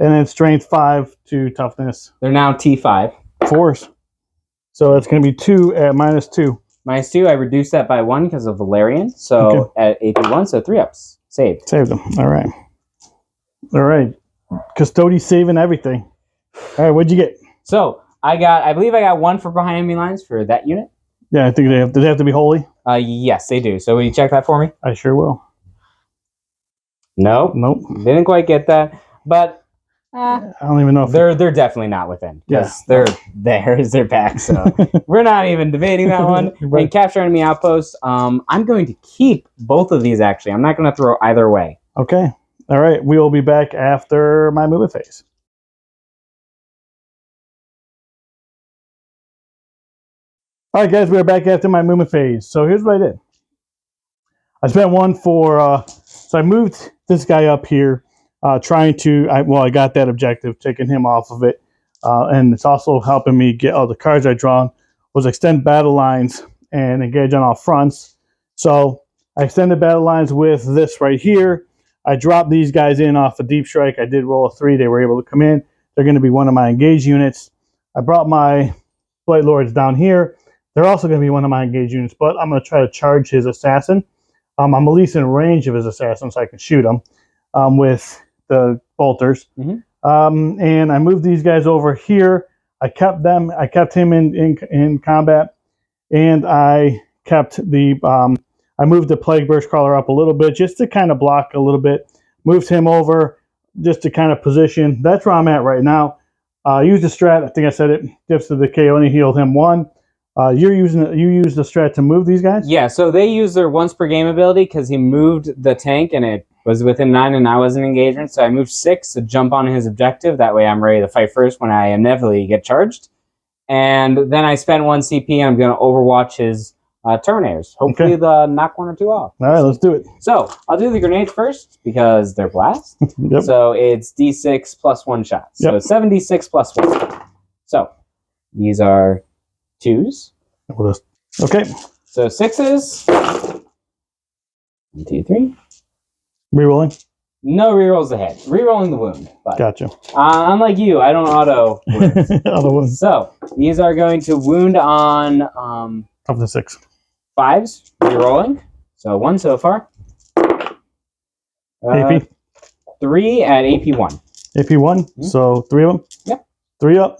And then strength 5 to toughness.
They're now T5.
4s. So that's going to be 2 at -2.
-2, I reduced that by 1 because of Valerian. So at AP1, so 3 ups. Saved.
Saved them. All right. All right. Custodes saving everything. All right, what'd you get?
So I believe I got 1 for behind enemy lines for that unit.
Yeah, I think do they have to be holy?
Yes, they do. So will you check that for me?
I sure will.
Nope. Didn't quite get that. But
I don't even know if
they're definitely not within. Because they're there is their back. So we're not even debating that one.
Right.
And capture enemy outpost. I'm going to keep both of these actually. I'm not going to throw either way.
Okay. All right. We will be back after my movement phase. All right, guys, we're back after my movement phase. So here's what I did. I spent 1 for, so I moved this guy up here, I got that objective, taking him off of it. And it's also helping me get all the cards I drawn, was extend battle lines and engage on all fronts. So I extended battle lines with this right here. I dropped these guys in off a deep strike. I did roll a 3. They were able to come in. They're going to be one of my engaged units. I brought my Blight Lords down here. They're also going to be one of my engaged units, but I'm going to try to charge his assassin. I'm at least in range of his assassin, so I can shoot him with the bolters.
Mhm.
And I moved these guys over here. I kept them. I kept him in combat, and I kept the. I moved the Plague Burst Crawler up a little bit just to kind of block a little bit. Moved him over just to kind of position. That's where I'm at right now. Use the strat. I think I said it. Dips to the KO, only healed him 1. You used the strat to move these guys?
Yeah, so they use their once per game ability because he moved the tank and it was within 9 and I was in engagement. So I moved 6 to jump on his objective. That way I'm ready to fight first when I inevitably get charged. And then I spend 1 CP and I'm going to overwatch his Terminators. Hopefully they'll knock 1 or 2 off.
All right, let's do it.
So I'll do the grenades first because they're blast.
Yep.
So it's D6 plus 1 shot. So 7D6 plus 1. So these are 2s.
Okay.
So 6s. 1, 2, 3.
Rerolling.
No rerolls ahead. Rerolling the wound. But,
Gotcha.
unlike you, I don't auto wounds.
Other ones.
So these are going to wound on
Up to 6.
5s. Rerolling. So 1 so far.
AP.
3 at AP1.
AP1. So 3 of them.
Yep.
3 up.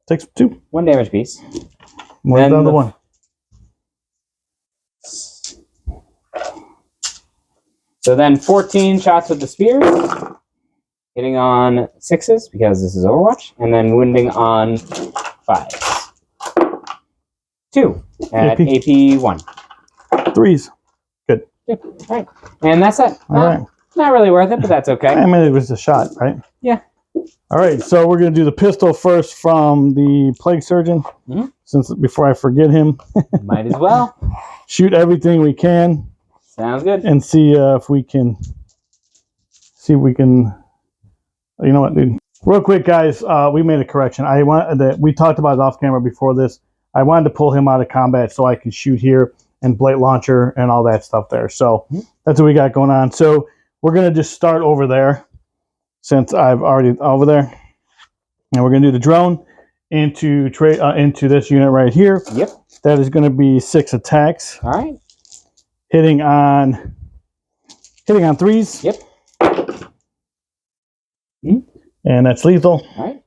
Takes 2.
1 damage piece.
One down to 1.
So then 14 shots with the spears, hitting on 6s because this is Overwatch, and then wounding on 5s. 2 at AP1.
3s. Good.
Yep. All right. And that's it.
All right.
Not really worth it, but that's okay.
I mean, it was a shot, right?
Yeah.
All right, so we're going to do the pistol first from the Plague Surgeon, since before I forget him.
Might as well.
Shoot everything we can.
Sounds good.
And see if we can... You know what, dude? Real quick, guys, we made a correction. We talked about it off camera before this. I wanted to pull him out of combat so I can shoot here and blade launcher and all that stuff there. So that's what we got going on. So we're going to just start over there, since I've already over there. And we're going to do the drone into this unit right here.
Yep.
That is going to be 6 attacks.
All right.
Hitting on 3s.
Yep.
And that's lethal.
All right.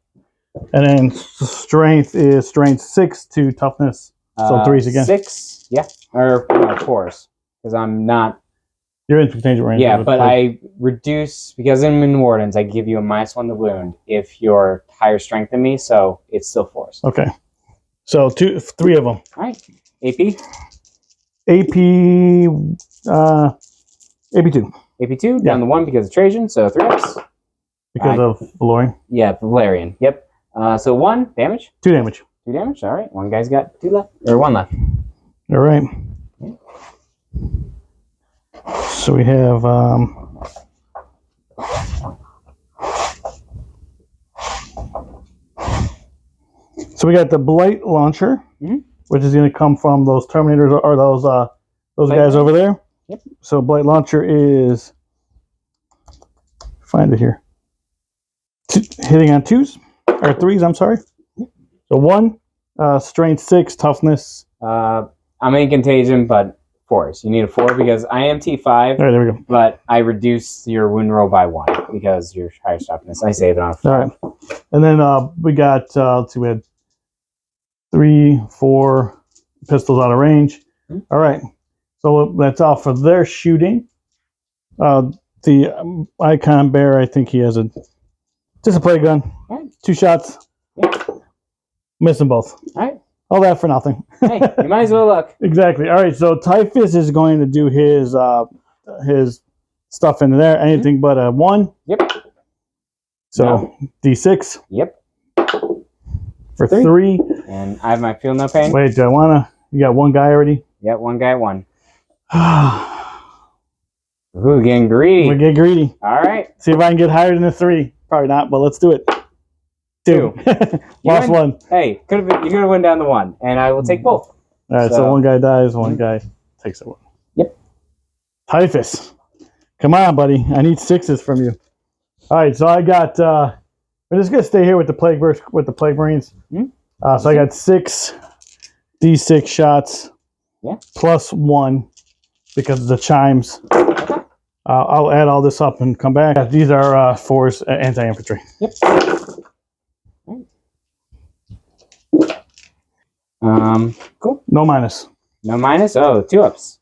And then strength is strength 6 to toughness. So 3s again.
6, yeah. Or 4s. Because I'm not...
You're in contagion range.
Yeah, but I reduce... Because I'm in Wardens, I give you a -1 to wound if you're higher strength than me, so it's still 4s.
Okay. So 3 of them.
All right. AP?
AP2.
AP2, down to 1 because of Trajan, so 3 ups.
Because of Valorian?
Yeah, Valerian. Yep. So 1 damage.
2 damage.
2 damage. All right. One guy's got 2 left. Or 1 left.
All right. So we have... So we got the Blight Launcher, which is going to come from those Terminators or those guys over there.
Yep.
So Blight Launcher is... Find it here. Hitting on 2s, or 3s, I'm sorry. So 1, strength 6, toughness.
I'm in Contagion, but 4s. You need a 4 because I am T5.
All right, there we go.
But I reduce your wound roll by 1 because you're higher toughness. I save it on 5.
All right. And then we got, let's see, we had 3, 4 pistols out of range. All right. So that's all for their shooting. The Icon Bear, I think he has just a play gun.
All right.
2 shots.
Yep.
Missing both.
All right.
All that for nothing.
Hey, you might as well look.
Exactly. All right. So Typhus is going to do his stuff into there. Anything but a 1.
Yep.
So
No.
D6.
Yep.
For 3.
And I have my feel no pain.
Wait, do I want to? You got 1 guy already?
Yep, 1 guy, 1. Ooh, getting greedy.
We get greedy.
All right.
See if I can get higher than a 3. Probably not, but let's do it. 2. Lost 1.
Hey, you could have went down to 1, and I will take both.
All right, so 1 guy dies, 1 guy takes it.
Yep.
Typhus, come on, buddy. I need 6s from you. All right, so I got. We're just gonna stay here with the plague marines. So I got 6 D6 shots.
Yeah.
Plus 1 because of the chimes.
Okay.
I'll add all this up and come back. These are 4s anti-infantry.
Yep. Cool.
No minus.
No minus? Oh, 2 ups.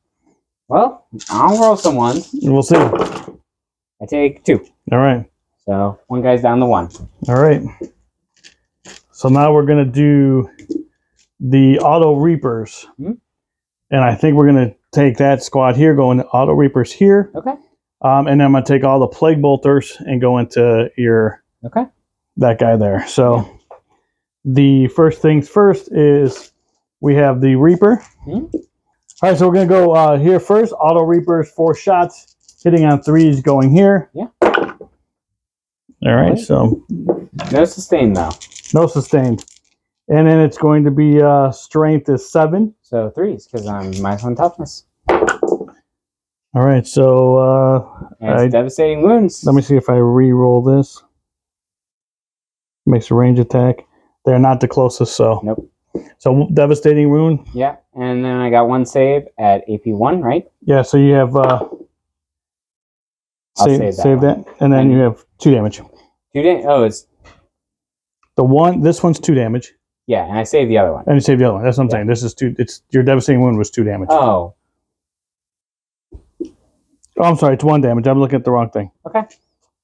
Well, I'll roll some 1s.
We'll see.
I take 2.
All right.
So 1 guy's down to 1.
All right. So now we're going to do the Auto Reapers. And I think we're going to take that squad here, go into Auto Reapers here.
Okay.
And then I'm going to take all the Plague Bolters and go into that guy there. So the first things first is we have the Reaper. All right, so we're going to go here first. Auto Reapers, 4 shots, hitting on 3s going here.
Yeah.
All right, so.
No sustain, though.
No sustained. And then it's going to be strength is 7.
So 3s, because I'm -1 toughness.
All right, so.
And it's devastating wounds.
Let me see if I re-roll this. Makes a range attack. They're not the closest, so.
Nope.
So devastating wound.
Yeah, and then I got 1 save at AP1, right?
Yeah, so you have
I'll save
that. And then you have 2 damage.
2 damage. Oh, it's
this one's 2 damage.
yeah, and I saved the other one.
And you save the other one. That's what I'm saying. This is 2. It's your devastating wound was 2 damage.
Oh,
I'm sorry, it's 1 damage. I'm looking at the wrong thing.
okay.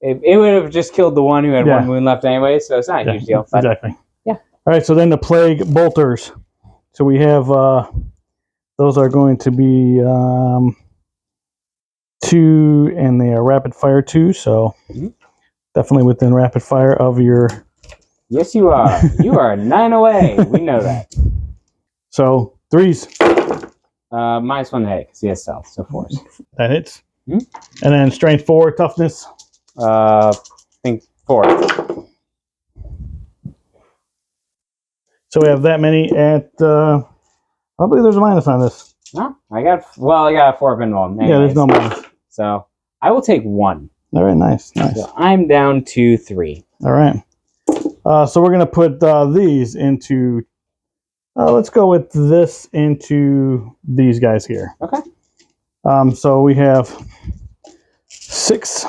It would have just killed the one who had 1 wound left anyway, so it's not a huge deal. But
Exactly.
yeah.
All right, so then the plague bolters. So we have those are going to be 2, and they are rapid fire 2. So definitely within rapid fire of your.
Yes, you are. You are 9 away. We know that.
So 3s.
-1 to hit because he has stealth, so 4s.
That hits. And then strength 4, toughness.
I think 4.
So we have that many at. I believe there's a minus on this.
No, I got a 4 pinball. Anyways.
Yeah, there's no minus.
So I will take 1.
All right, nice.
So I'm down to 3.
All right. So we're gonna put these into. Let's go with this into these guys here.
Okay.
So we have 6.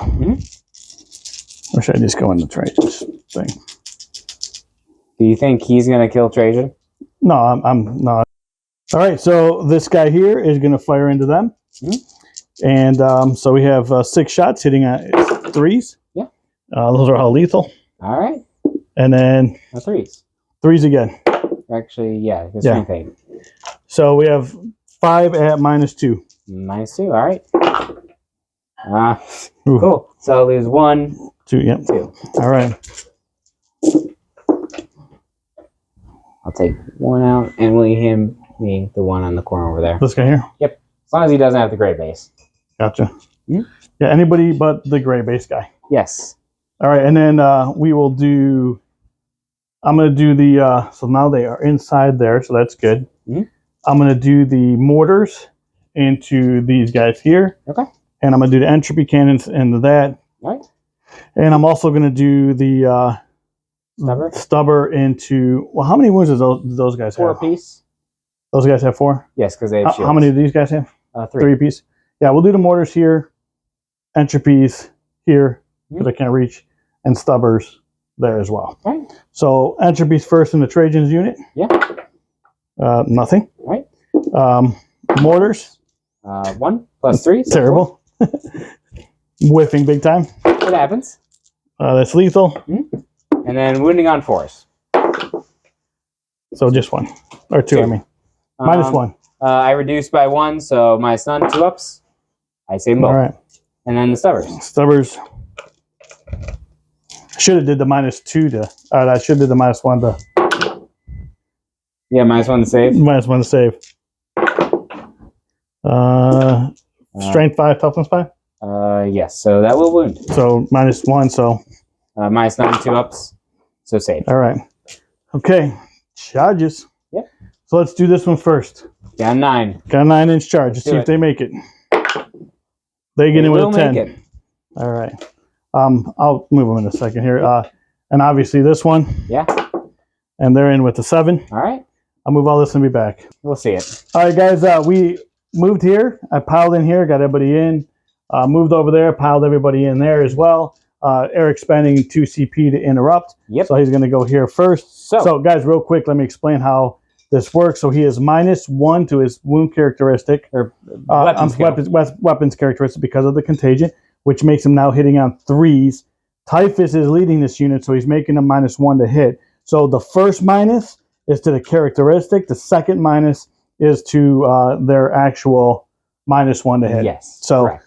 Or should I just go into Trajan's thing?
Do you think he's gonna kill Trajan?
No, I'm not. All right, so this guy here is gonna fire into them, and so we have 6 shots hitting at 3s.
Yeah.
Those are all lethal.
All right.
And then
3s.
3s again.
Actually, yeah, the same thing.
So we have 5 at -2.
-2. All right. Cool. So I'll lose 1,
2. Yep.
2.
All right.
I'll take 1 out and leave me the one on the corner over there.
This guy here.
Yep. As long as he doesn't have the gray base.
Gotcha. Yeah. Anybody but the gray base guy.
Yes.
All right, and then we will do. I'm going to do the. So now they are inside there, so that's good. I'm going to do the mortars into these guys here.
Okay.
And I'm going to do the entropy cannons into that.
All right.
And I'm also going to do the stubber into. Well, how many wounds do those guys have?
4 apiece.
Those guys have 4.
Yes, because they have shields.
How many do these guys have?
3.
3 apiece. Yeah, we'll do the mortars here, entropies here because I can't reach, and stubbers there as well.
Right.
So entropies first in the Trajan's unit.
Yeah.
Nothing.
Right.
Mortars.
1 plus 3. So
terrible. Whiffing big time.
It happens.
That's lethal.
And then wounding on 4s.
So just 1 or 2. I mean, -1.
I reduced by 1, so minus none, 2 ups. I save them both.
All right.
And then the stubbers.
Stubbers. Should have did the -2 to. I should have did the -1 to.
Yeah, -1 to save.
-1 to save. Strength 5, toughness 5.
Yes. So that will wound.
So -1. So.
Minus none, 2 ups. So save.
All right. Okay. Charges.
Yep.
So let's do this one first.
Down 9.
Got a 9-inch charge. Let's see if they make it. They get in with a 10.
Make it.
All right. I'll move them in a second here. And obviously this one.
Yeah.
And they're in with the 7.
All right.
I'll move all this and be back.
We'll see it.
All right, guys. We moved here. I piled in here, got everybody in. Moved over there, piled everybody in there as well. Eric's spending 2 CP to interrupt.
Yep.
So he's going to go here first. So guys, real quick, let me explain how this works. So he is -1 to his wound characteristic, or weapons characteristic because of the contagion, which makes him now hitting on 3s. Typhus is leading this unit, so he's making a -1 to hit. So the first minus is to the characteristic. The second minus is to their actual -1 to hit.
Yes.
So.
Correct.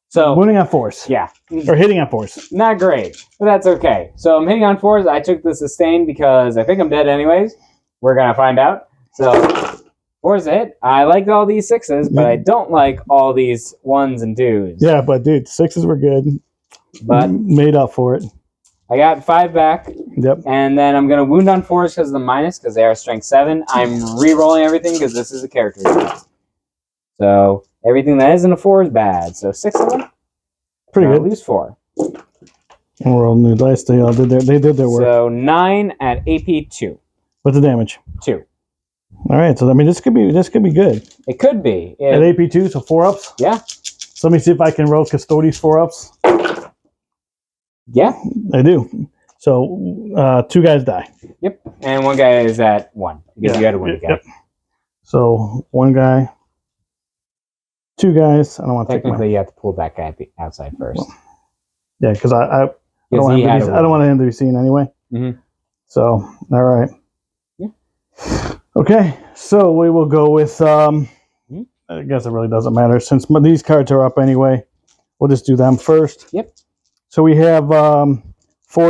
So
wounding on 4s.
Yeah.
Or hitting on 4s.
Not great, but that's okay. So I'm hitting on 4s. I took the sustain because I think I'm dead anyways. We're going to find out. So 4's a hit. I like all these 6s, but I don't like all these 1s and 2s.
Yeah, but dude, 6s were good.
But
made up for it.
I got 5 back.
Yep.
And then I'm going to wound on 4s because of the minus, because they are strength 7. I'm re-rolling everything because this is a character. So everything that isn't a 4 is bad. So 6 of them.
Pretty good.
At least 4.
Roll new dice. They did their work.
So 9 at AP 2.
What's the damage?
2.
All right. So I mean, this could be good.
It could be.
At AP 2, so 4 ups.
Yeah.
So let me see if I can roll Custodes 4-ups.
Yeah.
I do. So 2 guys die.
Yep. And 1 guy is at 1 because you had a wounded guy.
Yep. So 1 guy, 2 guys. I don't want to take
Technically, you have to pull that guy outside first.
Well, yeah, because I don't want him to be seen anyway.
Mm-hmm.
So all right.
Yeah.
Okay. So we will go with. I guess it really doesn't matter since these cards are up anyway. We'll just do them first.
Yep.
So we have 4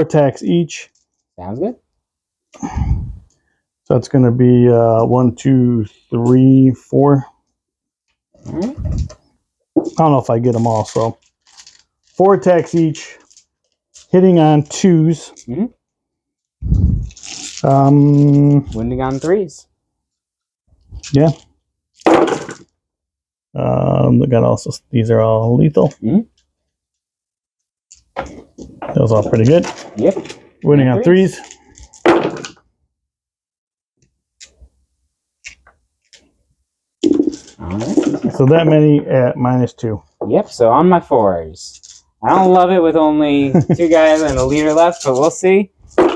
attacks each.
Sounds good.
So it's going to be 1, 2, 3, 4.
All right.
I don't know if I get them all. So 4 attacks each, hitting on 2s.
Wounding on 3s.
Yeah. Got also these are all lethal. Those are pretty good.
Yep.
Winning on 3s.
All right.
So that many at -2.
Yep. So on my 4s. I don't love it with only 2 guys and a leader left, but we'll see.
They're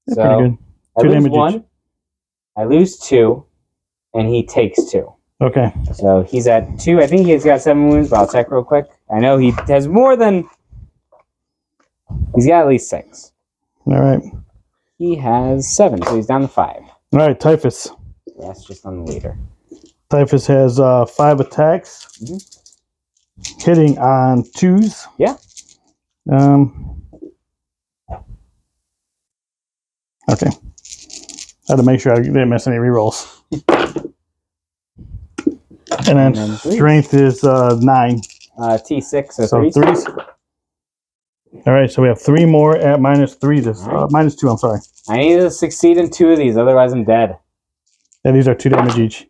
pretty good.
I
2
lose
damage
1.
each.
I lose 2, and he takes 2.
Okay.
So he's at 2. I think he's got 7 wounds, but I'll check real quick. I know he has more than... He's got at least 6.
All right.
He has 7, so he's down to 5.
All right, Typhus.
That's just on the leader.
Typhus has 5 attacks, hitting on 2s.
Yeah.
Okay. I had to make sure I didn't miss any rerolls. And then strength is 9.
T6, so
3s. All right, so we have 3 more at -3. This -2. I'm sorry.
I need to succeed in 2 of these, otherwise I'm dead.
Yeah, these are 2 damage each.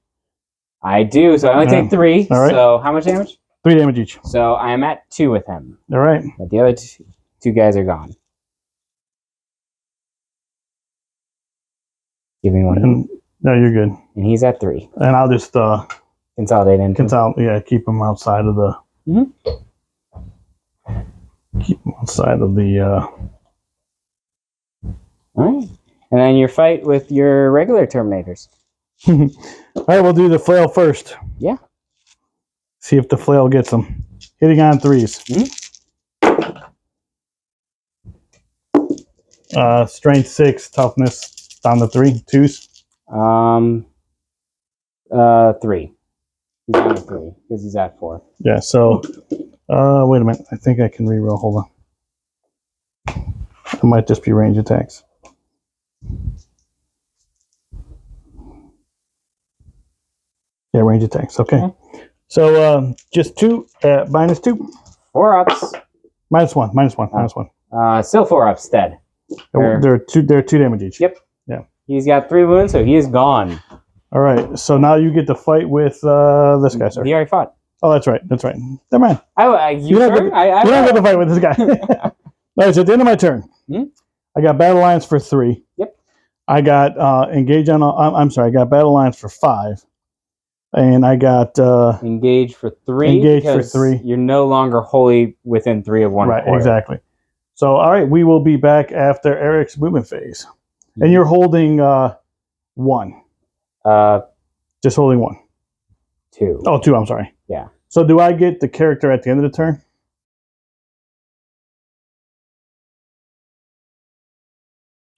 I do, so I only take 3.
All right.
So how much damage?
3 damage each.
So I am at 2 with him.
All right.
But the other 2 guys are gone. Give me 1.
No, you're good.
And he's at 3.
And I'll just
consolidate into.
Yeah, keep them outside of the. Keep them outside of the.
All right. And then your fight with your regular Terminators.
All right, we'll do the flail first.
Yeah.
See if the flail gets them. Hitting on 3s. Strength 6, toughness down to 3. 2s.
3. He's down to 3 because he's at 4.
Yeah. So, wait a minute. I think I can reroll. Hold on. It might just be range attacks. Yeah, range attacks. Okay. So just 2 at -2.
4 ups.
-1. -1.
Still 4 ups dead.
They're 2 damage each.
Yep.
Yeah.
He's got 3 wounds, so he is gone.
All right. So now you get to fight with this guy, sir.
He already fought.
Oh, that's right. Never mind.
You don't
get to fight with this guy. All right. So at the end of my turn, I got battle lines for 3.
Yep.
I got engage on. I'm sorry. I got battle lines for 5. And I got
engage for 3.
Engage for 3.
You're no longer wholly within 3 of 1
right,
quarter.
exactly. So, all right, we will be back after Eric's movement phase, and you're holding 1. Just holding 1.
2.
Oh, 2. I'm sorry.
Yeah.
So, do I get the character at the end of the turn?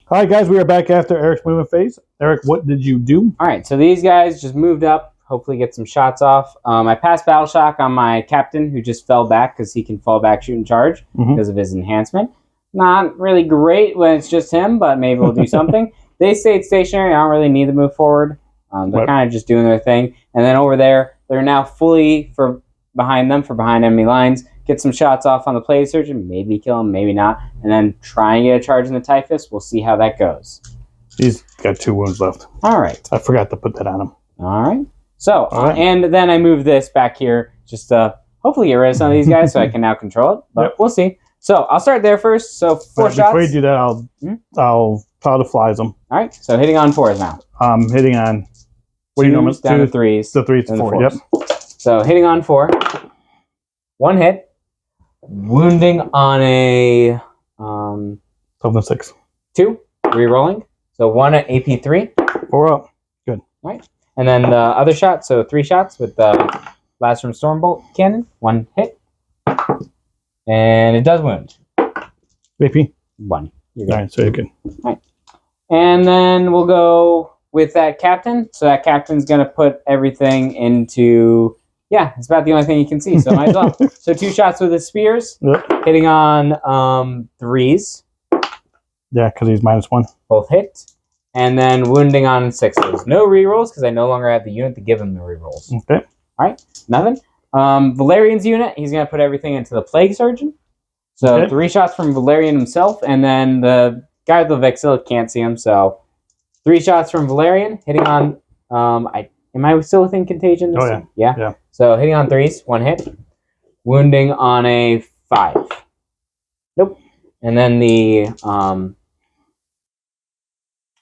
All right, guys, we are back after Eric's movement phase. Eric, what did you do?
All right, so these guys just moved up. Hopefully get some shots off. I passed Battle Shock on my captain, who just fell back because he can fall back, shoot, and charge because of his enhancement. Not really great when it's just him, but maybe we'll do something. They stayed stationary. I don't really need to move forward. They're kind of just doing their thing. And then over there, they're now fully behind enemy lines. Get some shots off on the Plague Surgeon. Maybe kill him, maybe not. And then try and get a charge in the Typhus. We'll see how that goes.
He's got 2 wounds left.
All right.
I forgot to put that on him.
All right. So, and then I move this back here just to hopefully get rid of some of these guys so I can now control it. But we'll see. So, I'll start there first. So, 4 shots.
Before you do that, I'll powder flies them.
All right. So, hitting on 4s now.
Hitting on...
What do you normally down to 3s.
The 3s to 4, yep.
So, hitting on 4. 1 hit. Wounding on a
7-6.
2. Rerolling. So 1 at AP 3.
4 up. Good.
Right. And then the other shot, so 3 shots with the blast from Stormbolt cannon. 1 hit. And it does wound.
AP?
1.
All right, so you're good.
Right. And then we'll go with that captain. So that captain's going to put everything into... Yeah, it's about the only thing you can see, so might as well. So 2 shots with his spears.
Yep.
Hitting on 3s.
Yeah, because he's -1.
Both hit. And then wounding on 6s. No rerolls, because I no longer have the unit to give him the rerolls.
Okay.
All right, nothing. Valerian's unit, he's going to put everything into the Plague Surgeon. So 3 shots from Valerian himself, and then the guy with the Vexilla can't see him, so 3 shots from Valerian, hitting on... Am I still within contagion?
Oh, yeah.
Yeah. So hitting on 3s, 1 hit. Wounding on a 5. Nope. And then the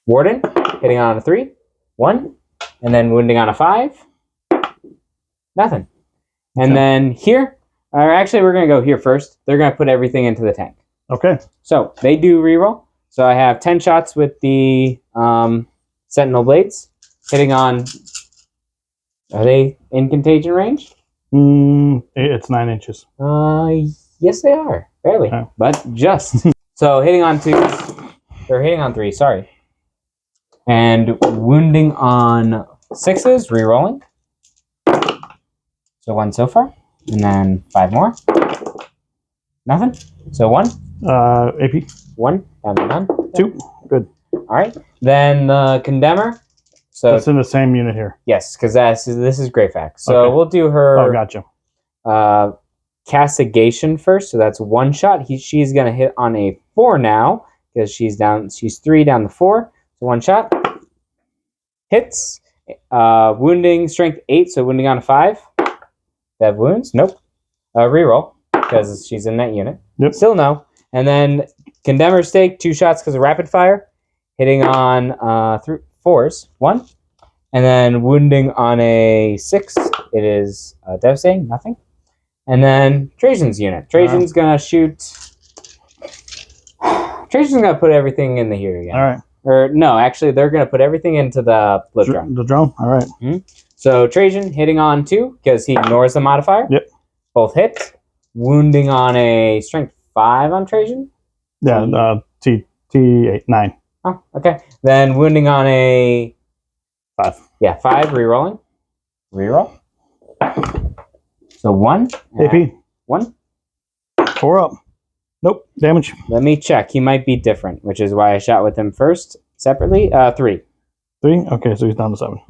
Warden, hitting on a 3, 1. And then wounding on a 5. Nothing. And then here, or actually we're going to go here first. They're going to put everything into the tank.
Okay.
So they do reroll. So I have 10 shots with the Sentinel Blades. Hitting on... Are they in contagion range?
It's 9 inches.
Yes, they are. Barely.
Okay.
But just. So hitting on 2s. Or hitting on 3, sorry. And wounding on 6s, rerolling. So 1 so far. And then 5 more. Nothing. So 1.
AP?
1. Down to none.
2. Good.
Alright. Then the Condemner. So
it's in the same unit here.
Yes, because this is Greyfax. So
Okay.
we'll do her...
Oh, gotcha.
Castigation first, so that's 1 shot. She's gonna hit on a 4 now because she's 3 down the 4. So 1 shot hits. Wounding strength 8, so wounding on a 5. That wounds. Nope. Reroll because she's in that unit.
Yep.
Still no. And then Condemner Stake 2 shots because of rapid fire, hitting on 4s 1, and then wounding on a 6. It is devastating. Nothing. And then Trajan's unit. Trajan's gonna shoot. Trajan's gonna put everything in the here again.
All right.
Or no, actually, they're gonna put everything into the flip drone.
The drone? All right.
So Trajan hitting on 2 because he ignores the modifier.
Yep.
Both hit. Wounding on a strength 5 on Trajan.
Yeah, T8, 9.
Oh, okay. Then wounding on a
5.
Yeah, 5. Rerolling. Reroll. So 1.
AP?
1.
4 up. Nope. Damage.
Let me check. He might be different, which is why I shot with him first separately. 3.
3? Okay, so he's down to 7.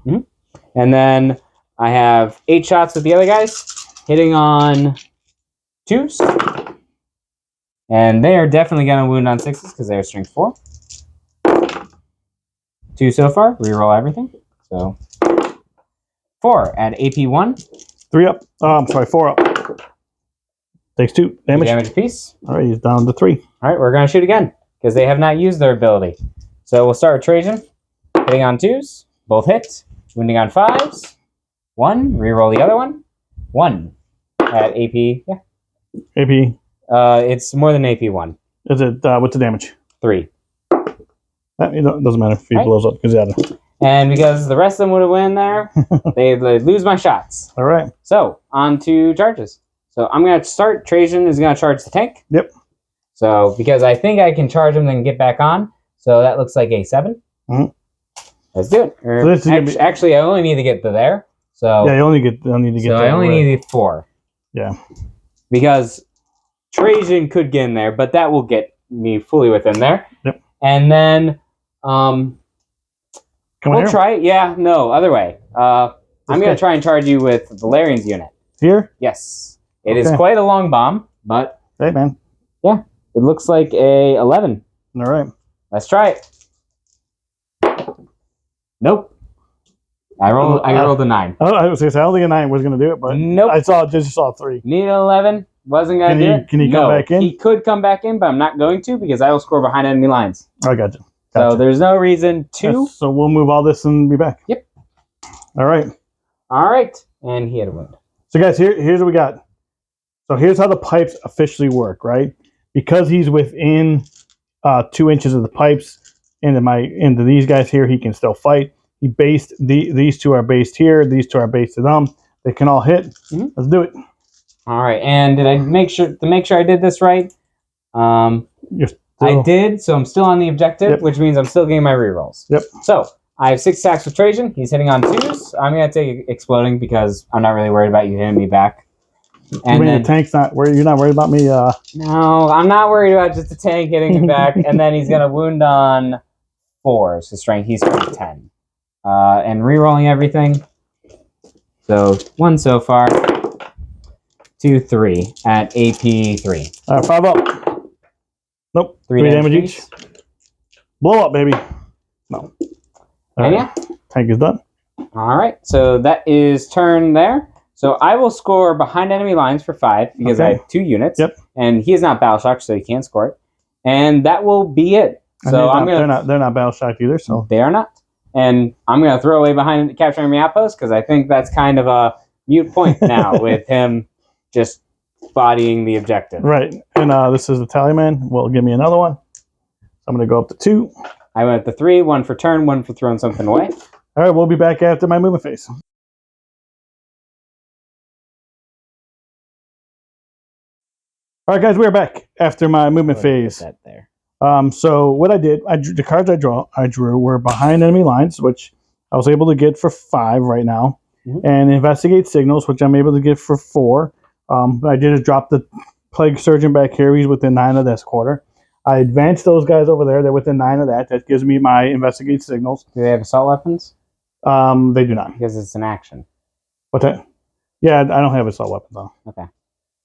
And then I have 8 shots with the other guys, hitting on 2s. And they are definitely going to wound on 6s because they're strength 4. 2 so far. Reroll everything. So 4 at AP 1.
3 up. Oh, I'm sorry, 4 up. Takes 2 damage.
Damage apiece.
All right, he's down to 3.
All right, we're going to shoot again because they have not used their ability. So we'll start with Trajan. Hitting on 2s. Both hit. Wounding on 5s. 1. Reroll the other one. 1 at AP. Yeah.
AP.
It's more than AP 1.
Is it, what's the damage?
3.
It doesn't matter if he blows up because
And because the rest of them would have went there, they lose my shots.
All right.
So, on to charges. So, I'm going to start. Trajan is going to charge the tank.
Yep.
So, because I think I can charge him then get back on. So, that looks like a 7. Let's do it. Or,
So this is
actually, I only need to get to there. So,
yeah, you only need to get
so I only need 4.
Yeah.
Because Trajan could get in there, but that will get me fully within there.
Yep.
And then...
We'll
try it. Yeah, no, other way. I'm going to try and charge you with Valerian's unit.
Here?
Yes. It is quite a long bomb, but...
Hey, man.
Yeah, it looks like a 11.
All right.
Let's try it. Nope. I rolled a 9.
I was going to say, I don't think a 9 was going to do it, but
nope.
I just saw 3.
Need an 11. Wasn't going to do it.
Can he come back in?
He could come back in, but I'm not going to because I will score behind enemy lines.
I got you.
So there's no reason to.
Yes, so we'll move all this and be back.
Yep.
All right.
All right. And he had a wound.
So, guys, here's what we got. So here's how the pipes officially work, right? Because he's within 2 inches of the pipes into these guys here, he can still fight. He based these two are based here. These two are based to them. They can all hit. Let's do it.
All right. And did I make sure I did this right? I did. So I'm still on the objective, which means I'm still getting my rerolls.
Yep.
So I have 6 attacks with Trajan. He's hitting on 2s. I'm gonna take exploding because I'm not really worried about you hitting me back.
And then, the tank's not worried. You're not worried about me.
No, I'm not worried about just the tank hitting me back. And then he's gonna wound on 4. So strength. He's strength 10. And rerolling everything. So 1 so far. 2, 3 at AP 3.
5 up. Nope.
3
damage each. Blow up, baby. No.
And yeah.
Tank is done.
All right. So that is turn there. So I will score behind enemy lines for 5 because I have 2 units.
Yep.
And he is not battle shocked, so he can't score it. And that will be it. So
they're not battle shocked either. So
they are not. And I'm gonna throw away behind capturing enemy outpost because I think that's kind of a mute point now with him just bodying the objective.
Right. And this is the tallyman. Well, give me another one. I'm gonna go up to 2.
I went to 3, 1 for turn, 1 for throwing something away.
All right, we'll be back after my movement phase. All right, guys, we're back after my movement phase.
Put that there.
So what I did, the cards I drew were behind enemy lines, which I was able to get for 5 right now, and investigate signals, which I'm able to get for 4. I did drop the plague surgeon back here. He's within 9 of this quarter. I advanced those guys over there. They're within 9 of that. That gives me my investigate signals.
Do they have assault weapons?
They do not.
Because it's an action.
What's that? Yeah, I don't have assault weapons though.
Okay.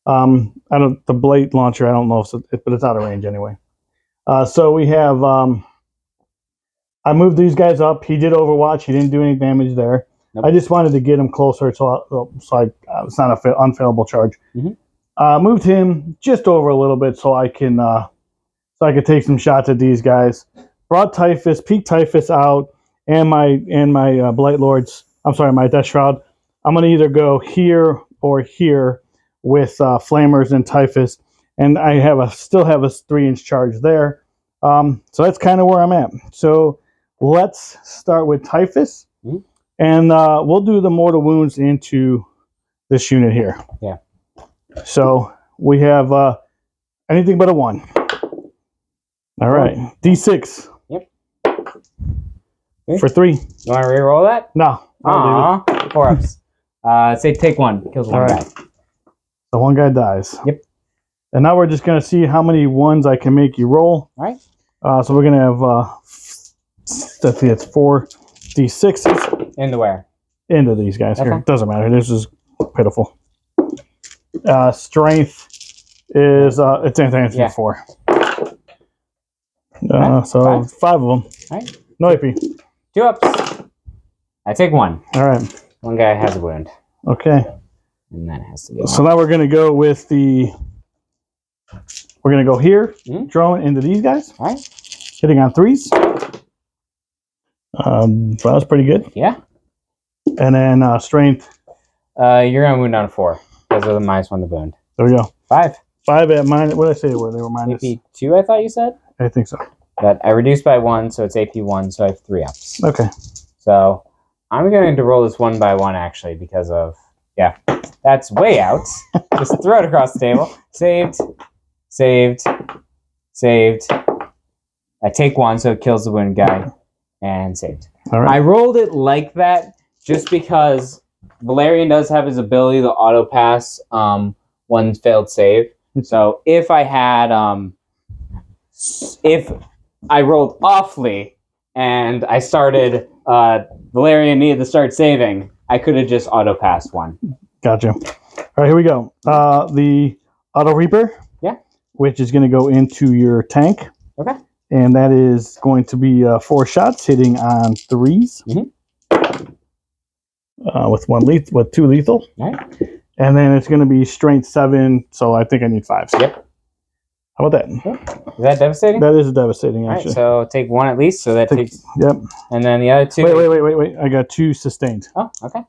I don't. The blade launcher. I don't know but it's out of range anyway. So we have. I moved these guys up. He did Overwatch. He didn't do any damage there. Nope. I just wanted to get him closer, it's not an unfailable charge. Moved him just over a little bit so I can take some shots at these guys. Brought Typhus, peeked Typhus out, and my Blight Lords. I'm sorry, my Death Shroud. I'm gonna either go here or here with Flamers and Typhus, and I still have a 3-inch charge there. So that's kind of where I'm at. So let's start with Typhus, and we'll do the mortal wounds into this unit here.
Yeah.
So we have anything but a 1. All right, D6.
Yep.
For 3.
You want to reroll that?
No.
Aw, 4 ups. Say take 1. Kills 1 guy.
The 1 guy dies.
Yep.
And now we're just going to see how many 1s I can make you roll.
All right.
So we're going to have, let's see, it's 4 D6s.
Into where?
Into these guys here. It doesn't matter. This is pitiful. Strength is, it's anything 4. So 5 of them.
All right.
No AP.
2 ups. I take 1.
All right.
1 guy has a wound.
Okay.
And that has to be.
So now we're going to go with we're going to go here, drone into these guys.
All right.
Hitting on 3s. That was pretty good.
Yeah.
And then strength.
You're going to wound on 4 because of the -1 to wound.
There we go.
5.
5 at minus. What did I say they were? They were minus.
AP 2, I thought you said?
I think so.
But I reduced by 1, so it's AP 1, so I have 3 ups.
Okay.
So I'm going to roll this 1 by 1 actually because of, that's way out. Just throw it across the table. Saved. Saved. Saved. I take 1, so it kills the wounded guy. And saved.
All right.
I rolled it like that just because Valerian does have his ability to auto pass 1 failed save. So if I had if I rolled awfully and I started Valerian needed to start saving, I could have just auto passed 1.
Gotcha. All right, here we go. The Auto Reaper.
Yeah.
Which is going to go into your tank.
Okay.
And that is going to be 4 shots hitting on 3s. With 2 lethal.
All right.
And then it's going to be strength 7, so I think I need 5s.
Yep.
How about that?
Is that devastating?
That is devastating, actually.
All right, so take 1 at least, so that takes...
Yep.
And then the other 2...
Wait. I got 2 sustained.
Oh, okay.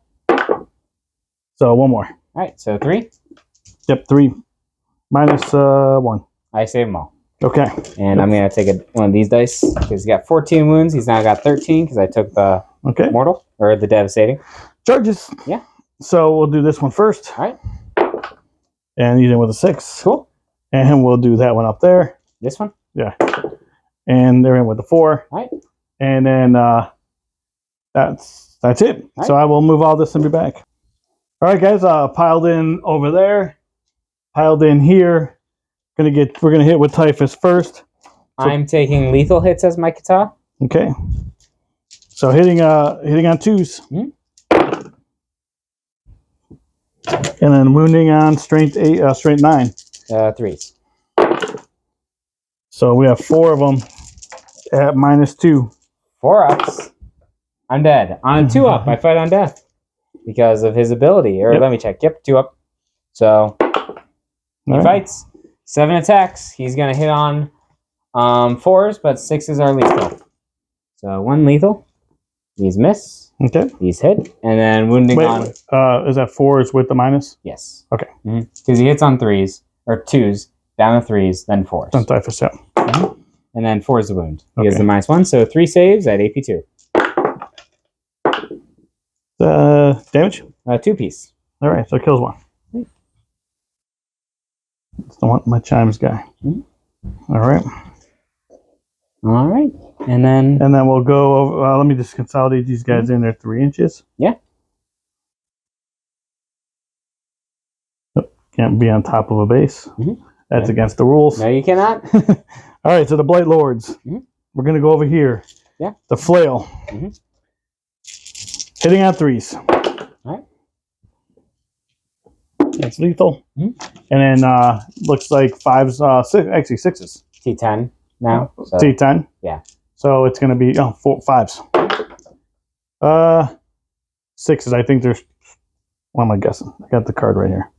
So 1 more.
All right, so 3?
Yep, 3. -1.
I save them all.
Okay.
And I'm going to take one of these dice because he's got 14 wounds. He's now got 13 because I took the mortal or the devastating.
Charges.
Yeah.
So we'll do this one first.
All right.
And use it with a 6.
Cool.
And we'll do that one up there.
This one?
Yeah. And they're in with the 4.
All right.
And then that's it.
All
so
right.
I will move all this and be back. All right, guys. Piled in over there. Piled in here. We're gonna hit with typhus first. So,
I'm taking lethal hits as my kata.
Okay. So hitting on 2s.
Mm-hmm.
And then wounding on strength 8, strength 9.
3s.
So we have 4 of them at -2.
4 ups. I'm dead. On a 2 up, I fight on death because of his ability. Or let me check. Yep, 2 up. So he fights. 7 attacks. He's gonna hit on 4s, but 6s are lethal. So 1 lethal. These miss.
Okay.
These hit, and then wounding on.
Is that 4s with the minus?
Yes.
Okay.
Because he hits on 3s or 2s, down to 3s, then 4s.
On typhus, yeah.
And then 4 is the wound. He has the -1, so 3 saves at AP2.
Damage?
2 piece.
All right, so it kills 1. That's the one, my chimes guy. All right.
All right. And then
we'll go over, let me just consolidate these guys in there 3 inches.
Yeah.
Oh, can't be on top of a base. That's against the rules.
No, you cannot.
All right, so the Blight Lords. We're going to go over here.
Yeah.
The flail. Hitting on 3s.
All right.
That's lethal. And then looks like 5s, actually 6s.
T10 now. So.
T10?
Yeah.
So it's going to be 4, 5s. 6s, I think there's... What am I guessing? I got the card right here.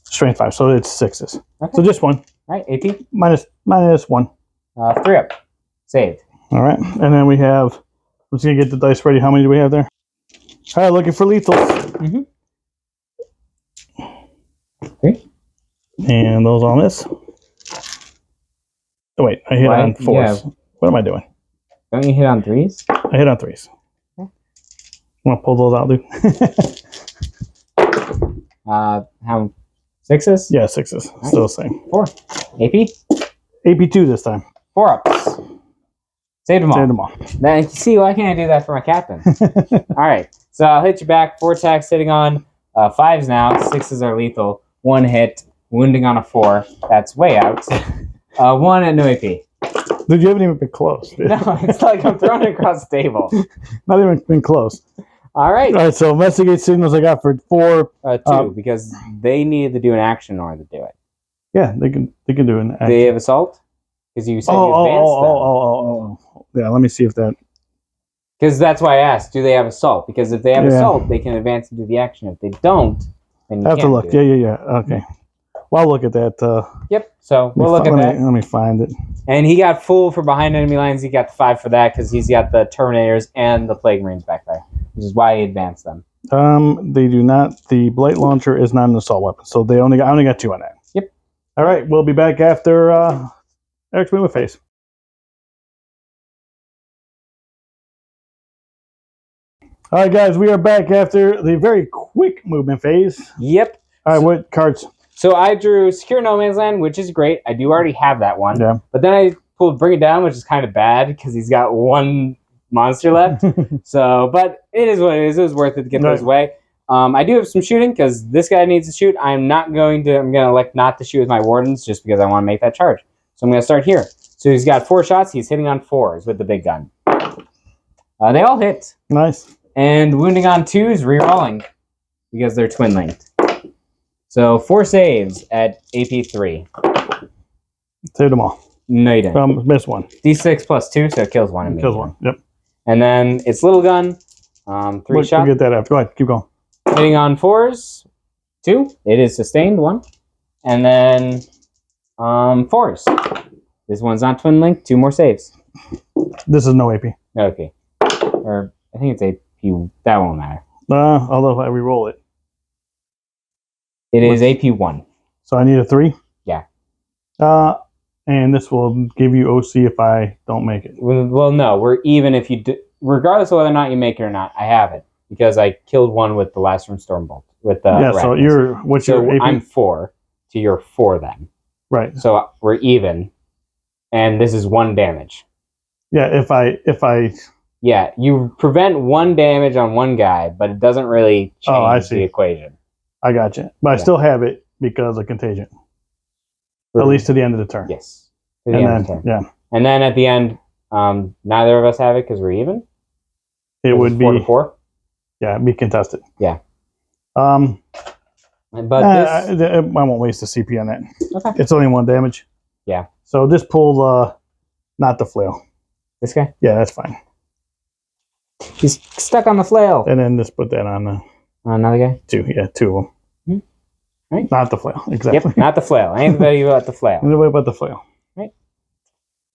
Strength 5, so it's 6s.
Okay.
So just 1.
All right, AP?
-1.
3 up. Saved.
All right, and then we have... I'm just going to get the dice ready. How many do we have there? All right, looking for lethals.
3.
And those all miss. Oh, wait, I hit on 4s. Yeah. What am I doing?
Don't you hit on 3s?
I hit on 3s.
Okay.
Want to pull those out, dude?
How 6s?
Yeah, 6s. Right. Still the same.
4. AP?
AP2 this time.
4 ups. Saved them all.
Saved them all.
Now, see, why can't I do that for my captain? All right, so I'll hit you back. 4 attacks hitting on 5s now. 6s are lethal. 1 hit, wounding on a 4. That's way out. 1 at no AP.
Dude, you haven't even been close. Dude.
No, it's like I'm throwing it across the table.
Not even been close.
All right.
All right, so investigate signals I got for 4.
2, because they needed to do an action in order to do it.
Yeah, they can do an action.
They have assault? Because you said you advanced them.
Yeah, let me see if that...
Because that's why I asked, do they have assault? Because if they have assault, they can advance and do the action. If they don't, then you
I have to look. Yeah. Okay. Well, I'll look at that.
Yep, so we'll look at that.
Let me find it.
And he got full for behind enemy lines. He got the 5 for that because he's got the Terminators and the Plague Marines back there, which is why he advanced them.
They do not. The Blight Launcher is not an assault weapon, so I only got 2 on that.
Yep.
All right, we'll be back after Eric's movement phase. All right, guys, we are back after the very quick movement phase.
Yep.
All right, what cards?
So I drew Secure No Man's Land, which is great. I do already have that one.
Yeah.
But then I pulled Bring It Down, which is kind of bad because he's got 1 monster left. So, but it is what it is. It was worth it to get those away. I do have some shooting because this guy needs to shoot. I'm going to elect not to shoot with my Wardens just because I want to make that charge. So I'm going to start here. So he's got 4 shots. He's hitting on 4s with the big gun. They all hit.
Nice.
And wounding on 2s, re-rolling because they're twin linked. So 4 saves at AP3.
Saved them all.
No, you didn't.
Missed 1.
D6 plus 2, so it kills 1 immediately.
Kills 1. Yep.
And then it's little gun. 3 shots.
We'll get that after. Go ahead. Keep going.
Hitting on 4s. 2. It is sustained 1. And then 4s. This one's not twin linked. 2 more saves.
This is no AP.
Okay. Or I think it's AP. That won't matter.
Although I re-roll it.
It is AP1.
So I need a 3?
Yeah.
And this will give you OC if I don't make it.
Well, no, we're even if you do, regardless of whether or not you make it or not. I have it because I killed one with the last room Stormbolt with the
yeah. So what's your AP?
I'm 4 to your 4 then.
Right.
So we're even, and this is 1 damage.
Yeah. If I.
Yeah, you prevent 1 damage on one guy, but it doesn't really change the equation.
I got you, but I still have it because of contagion. At least to the end of the turn.
Yes. To the end of the turn.
Yeah.
And then at the end, neither of us have it because we're even.
It would be
4 to 4.
Yeah, it'd be contested.
Yeah.
But
this...
I won't waste the CP on that.
Okay.
It's only 1 damage.
Yeah.
So just pull not the flail.
This guy?
Yeah, that's fine.
He's stuck on the flail.
And then just put that on
another guy?
2. Yeah, 2 of them.
Right.
Not the flail, exactly.
Yep, not the flail. Anybody about the flail.
Anybody but the flail.
Right.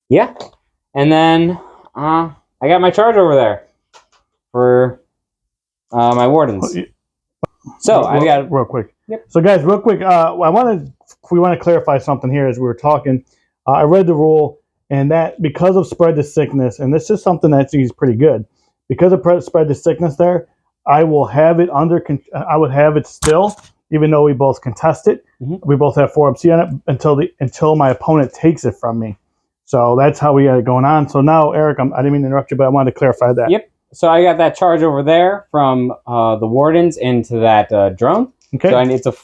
Yeah. And then I got my charge over there for my wardens. So I got
real quick.
Yep.
So guys, real quick, we want to clarify something here as we were talking. I read the rule, and that because of spread the sickness, and this is something that's pretty good. Because of spread the sickness there, I will have it I would have it still. Even though we both contest it, we both have 4 MC on it until my opponent takes it from me. So that's how we got it going on. So now, Eric, I didn't mean to interrupt you, but I wanted to clarify that.
Yep. So I got that charge over there from the wardens into that drone.
Okay.
So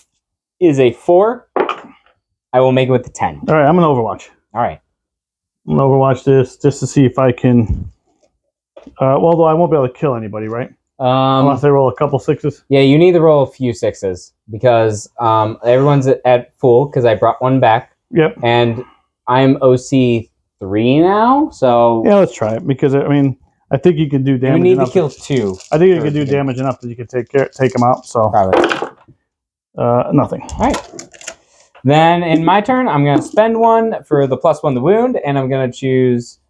it's a 4. I will make it with the 10.
All right, I'm gonna Overwatch.
All right.
I'm gonna Overwatch this just to see if I can. Although I won't be able to kill anybody, right? Unless they roll a couple 6s. Yeah,
you need to roll a few 6s because everyone's at full because I brought 1 back.
Yep.
And I'm OC 3 now, so
yeah, let's try it because I mean I think you can do damage.
You need to kill 2.
I think you can do damage enough that you can take them out. So
probably
nothing.
All right. Then in my turn, I'm gonna spend 1 for the +1 the wound, and I'm gonna choose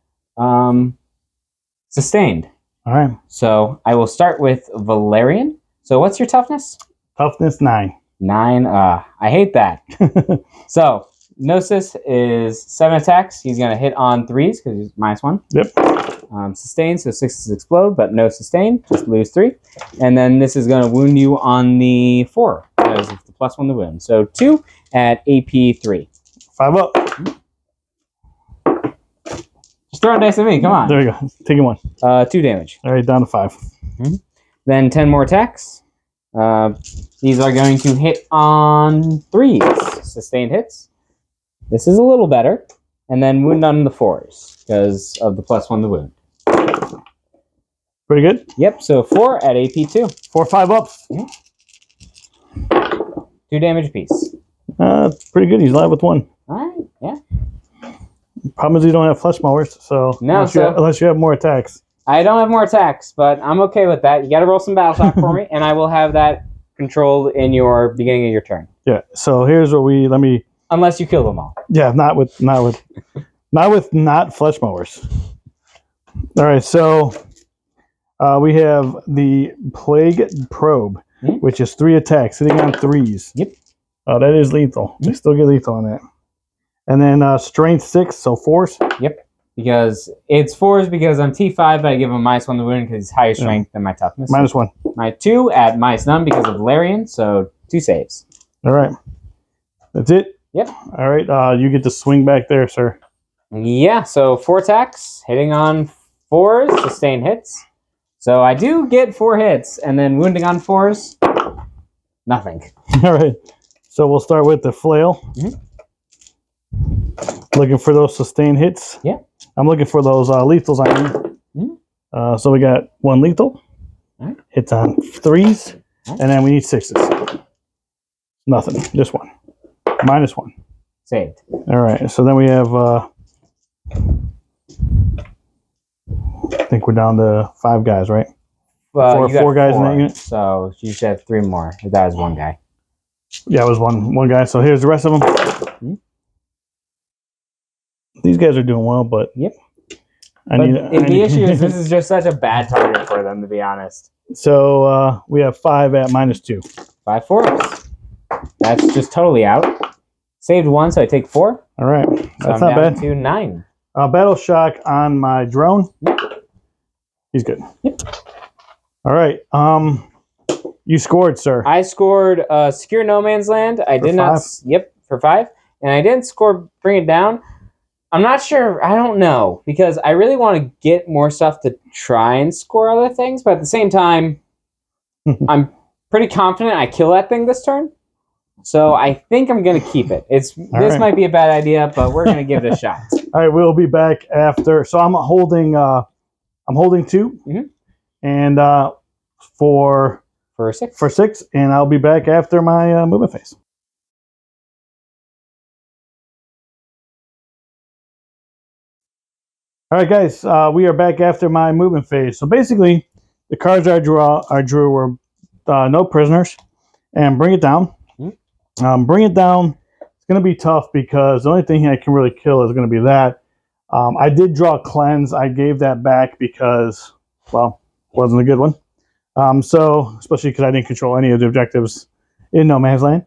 sustained.
All right.
So I will start with Valerian. So what's your toughness?
Toughness 9.
9. I hate that. So Gnosis is 7 attacks. He's going to hit on 3s because he's -1.
Yep.
Sustained, so 6s explode, but no sustain. Just lose 3. And then this is going to wound you on the 4 because it's the +1 to wound. So 2 at AP 3.
5 up.
Just throw a dice at me. Come on.
There you go. Taking 1.
2 damage.
All right, down to 5.
Then 10 more attacks. These are going to hit on 3s. Sustained hits. This is a little better. And then wound on the 4s because of the +1 to wound.
Pretty good.
Yep, so 4 at AP 2.
4 5 ups.
2 damage apiece.
Pretty good. He's live with 1.
All right, yeah.
Problem is you don't have flesh mowers, so,
no,
unless you have more attacks.
I don't have more attacks, but I'm okay with that. You got to roll some battle shock for me, and I will have that controlled in your beginning of your turn.
Yeah. So here's what
unless you kill them all.
Yeah, not with flesh mowers. All right. So we have the Plague Probe, which is 3 attacks, hitting on 3s.
Yep.
Oh, that is lethal. They still get lethal on that. And then Strength 6, so 4s.
Yep. Because it's 4s because I'm T5, but I give him -1 to wound because he's higher strength than my toughness.
-1.
My 2 at -none because of Valerian, so 2 saves.
All right. That's it?
Yep.
All right. You get to swing back there, sir.
Yeah, so 4 attacks, hitting on 4s, sustained hits. So I do get 4 hits, and then wounding on 4s, nothing.
All right. So we'll start with the flail. Looking for those sustained hits.
Yeah.
I'm looking for those lethals on you. So we got 1 lethal.
Right.
Hits on 3s. Right. And then we need 6s. Nothing. Just 1. -1.
Saved.
All right. So then we have... I think we're down to 5 guys, right?
Well,
four guys in that unit.
So you should have 3 more. That was 1 guy.
Yeah, it was one guy. So here's the rest of them. These guys are doing well, but
the issue is this is just such a bad target for them, to be honest.
So we have 5 at -2.
5 4s. that's just totally out. Saved 1, so I take 4.
All right. That's
So I'm
not
down
bad.
to 9.
Battle shock on my drone. He's good.
Yep.
All right. You scored, sir.
I scored Secure No Man's Land. I did not.
5?
Yep, for 5. And I didn't score Bring It Down. I'm not sure. I don't know. Because I really want to get more stuff to try and score other things. But at the same time, I'm pretty confident I kill that thing this turn. So I think I'm going to keep it. This
right.
might be a bad idea, but we're going to give it a shot.
All right. We'll be back after. So I'm holding 2.
Mm-hmm.
And for
6.
For 6. And I'll be back after my movement phase. All right, guys, we are back after my movement phase. So basically, the cards I drew were No Prisoners and Bring It Down.
Mm-hmm.
Bring It Down, it's going to be tough because the only thing I can really kill is going to be that. I did draw Cleanse. I gave that back because, well, it wasn't a good one. So, especially because I didn't control any of the objectives in No Man's Land.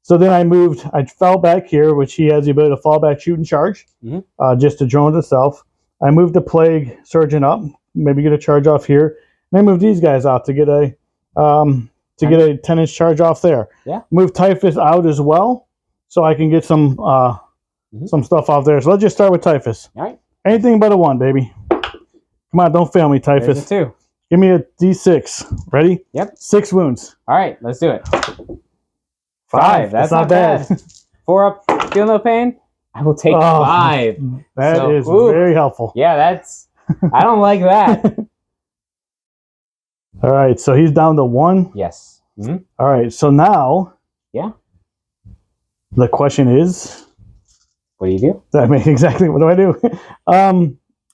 So then I fell back here, which he has the ability to fall back, shoot, and charge, just to drone itself. I moved the Plague Surgeon up, maybe get a charge off here. And I moved these guys out to get a 10-inch charge off there.
Yeah.
Move Typhus out as well, so I can get some stuff off there. So let's just start with Typhus.
All right.
Anything but a 1, baby. Come on, don't fail me, Typhus.
There's a 2.
Give me a D6. Ready?
Yep.
6 wounds.
All right, let's do it. 5. That's not bad. 4 up. Feel no pain. I will take 5.
That is very helpful.
Yeah, that's. I don't like that.
All right, so he's down to 1.
Yes. Mm-hmm.
All right, so now.
Yeah.
The question is.
What do you do?
I mean, exactly. What do I do?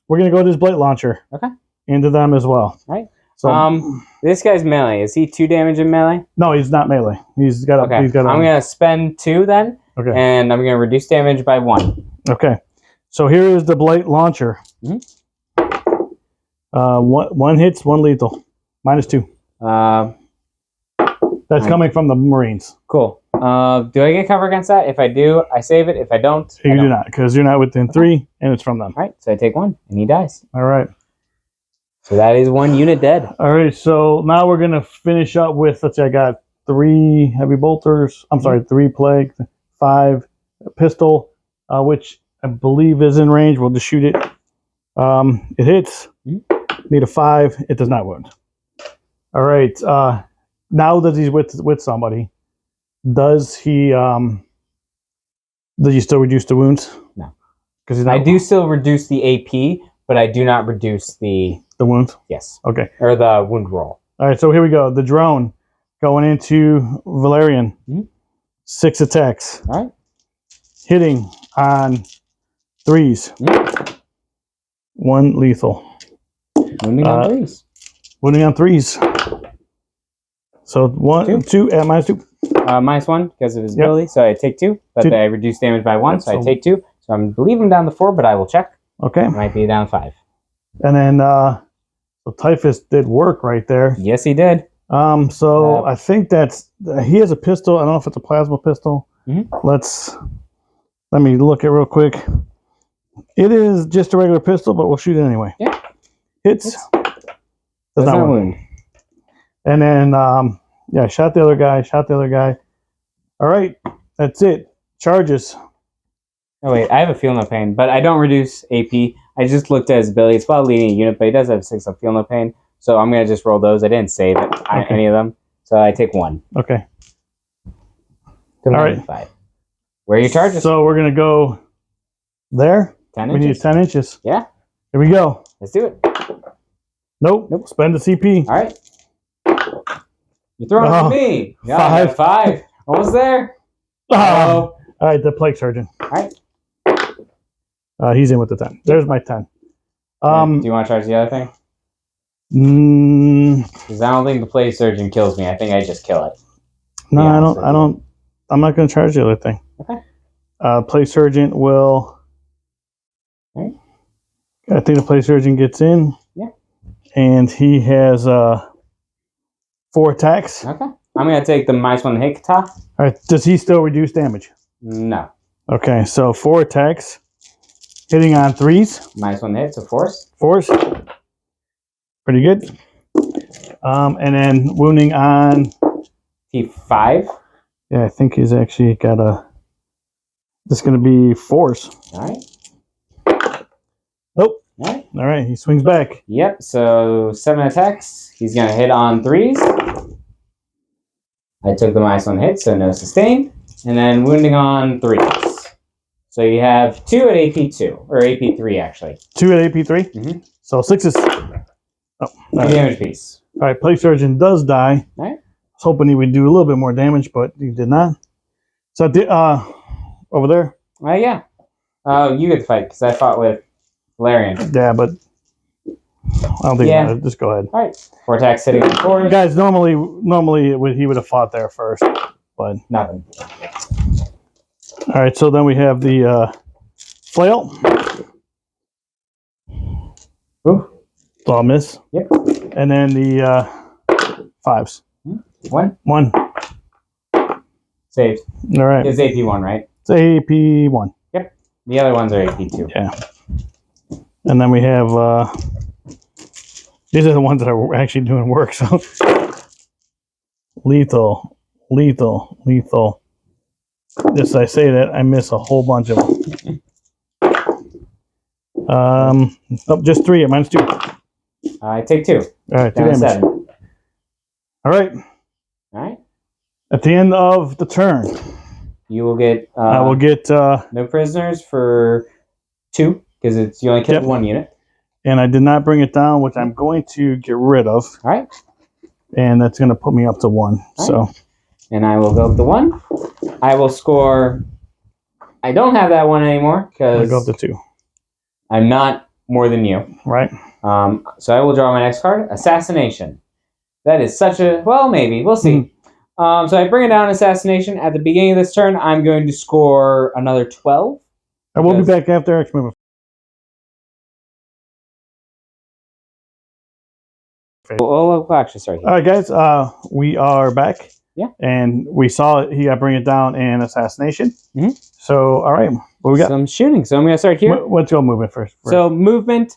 We're gonna go to this Blight Launcher.
Okay.
Into them as well.
All right.
So,
this guy's melee. Is he 2 damage in melee?
No, he's not melee. He's got a.
Okay.
He's got.
I'm gonna spend 2 then.
Okay.
And I'm gonna reduce damage by 1.
Okay. So here is the Blight Launcher.
Mm-hmm.
One hits, 1 lethal. -2. That's coming from the Marines.
Cool. Do I get cover against that? If I do, I save it. If I don't,
you do not, because you're not within 3, and it's from them.
All right. So I take 1, and he dies.
All right.
So that is 1 unit dead.
All right. So now we're gonna finish up with. Let's see. I got 3 heavy bolters. I'm sorry, 3 plague, 5 pistol, which I believe is in range. We'll just shoot it. It hits. Need a 5. It does not wound. All right. Now that he's with somebody, does he? Does he still reduce the wounds?
No.
Because
I do still reduce the AP, but I do not reduce the
wounds.
Yes.
Okay.
Or the wound roll.
All right. So here we go. The drone going into Valerian. 6 attacks.
All right.
Hitting on 3s. 1 lethal.
Wounding on 3s.
Wounding on 3s. So 1, 2 at -2.
-1 because of his ability. So I take 2, but
2.
I reduce damage by 1, so I take 2. So I believe I'm down to 4, but I will check.
Okay.
Might be down 5.
And then so Typhus did work right there.
Yes, he did.
So I think he has a pistol. I don't know if it's a plasma pistol. Let me look at it real quick. It is just a regular pistol, but we'll shoot it anyway.
Yeah.
Hits.
Does not wound.
And then shot the other guy. All right, that's it. Charges.
Oh wait, I have a feel no pain, but I don't reduce AP. I just looked at his ability. It's about leading a unit, but he does have 6 of feel no pain. So I'm gonna just roll those. I didn't save it, any of them. So I take 1.
Okay.
All right. 5. Where are your charges?
So we're gonna go there.
10
we
inches.
need 10 inches.
Yeah.
Here we go.
Let's do it.
Nope. Spend the CP.
All right. You're throwing it for me. Yeah, 5. I got 5. Almost there.
All right, the Plague Surgeon.
All right.
He's in with the 10. There's my 10.
Do you want to charge the other thing? Because I don't think the Plague Surgeon kills me. I think I just kill it.
No, I don't. I'm not going to charge the other thing.
Okay.
Plague Surgeon will.
Right.
I think the Plague Surgeon gets in.
Yeah.
And he has 4 attacks.
Okay. I'm going to take the -1 hit kata.
All right. Does he still reduce damage?
No.
Okay, so 4 attacks, hitting on 3s.
-1 hit, so force.
Force. Pretty good. And then wounding on
T5.
Yeah, I think he's actually got a. This is going to be force.
All right.
Nope.
All right.
All right, he swings back.
Yep, so 7 attacks. He's going to hit on 3s. I took the -1 hit, so no sustain. And then wounding on 3s. So you have 2 at AP2, or AP3 actually.
2 at AP3?
Mm-hmm.
So 6 is. Oh,
2 damage piece.
All right, Plague Surgeon does die.
All right.
I was hoping he would do a little bit more damage, but he did not. So over there?
Yeah. Oh, you get to fight, because I fought with Valerian.
Yeah, but I don't think about it. Just go ahead.
All right. 4 attacks hitting on 4.
Guys, normally he would have fought there first, but
Nothing.
all right. So then we have the flail.
Ooh.
So I'll miss.
Yep.
And then the 5s.
1.
1.
Saved.
All right.
It's AP1, right?
It's AP1.
Yep. The other ones are AP2.
Yeah. And then we have these are the ones that are actually doing work. So lethal. Just I say that I miss a whole bunch of them. Nope, just 3 at -2.
I take 2.
All right, 2
Down to
damage.
7.
All right.
All right.
At the end of the turn,
You will get.
I will get
no prisoners for 2 because you only killed 1 unit.
and I did not bring it down, which I'm going to get rid of.
All right.
And that's going to put me up to 1. So,
and I will go up to 1. I will score. I don't have that 1 anymore
I'll
because
go up to 2.
I'm not more than you.
Right.
So I will draw my next card, Assassination. That is such a maybe we'll see. So I bring it down, Assassination. At the beginning of this turn, I'm going to score another 12.
I will be back after X movement.
We'll actually start here.
All right, guys. We are back.
Yeah.
And we saw he got bring it down in Assassination.
Mm-hmm.
So, all right, what we got?
Some shooting. So I'm going to start here.
Let's go movement first.
So movement.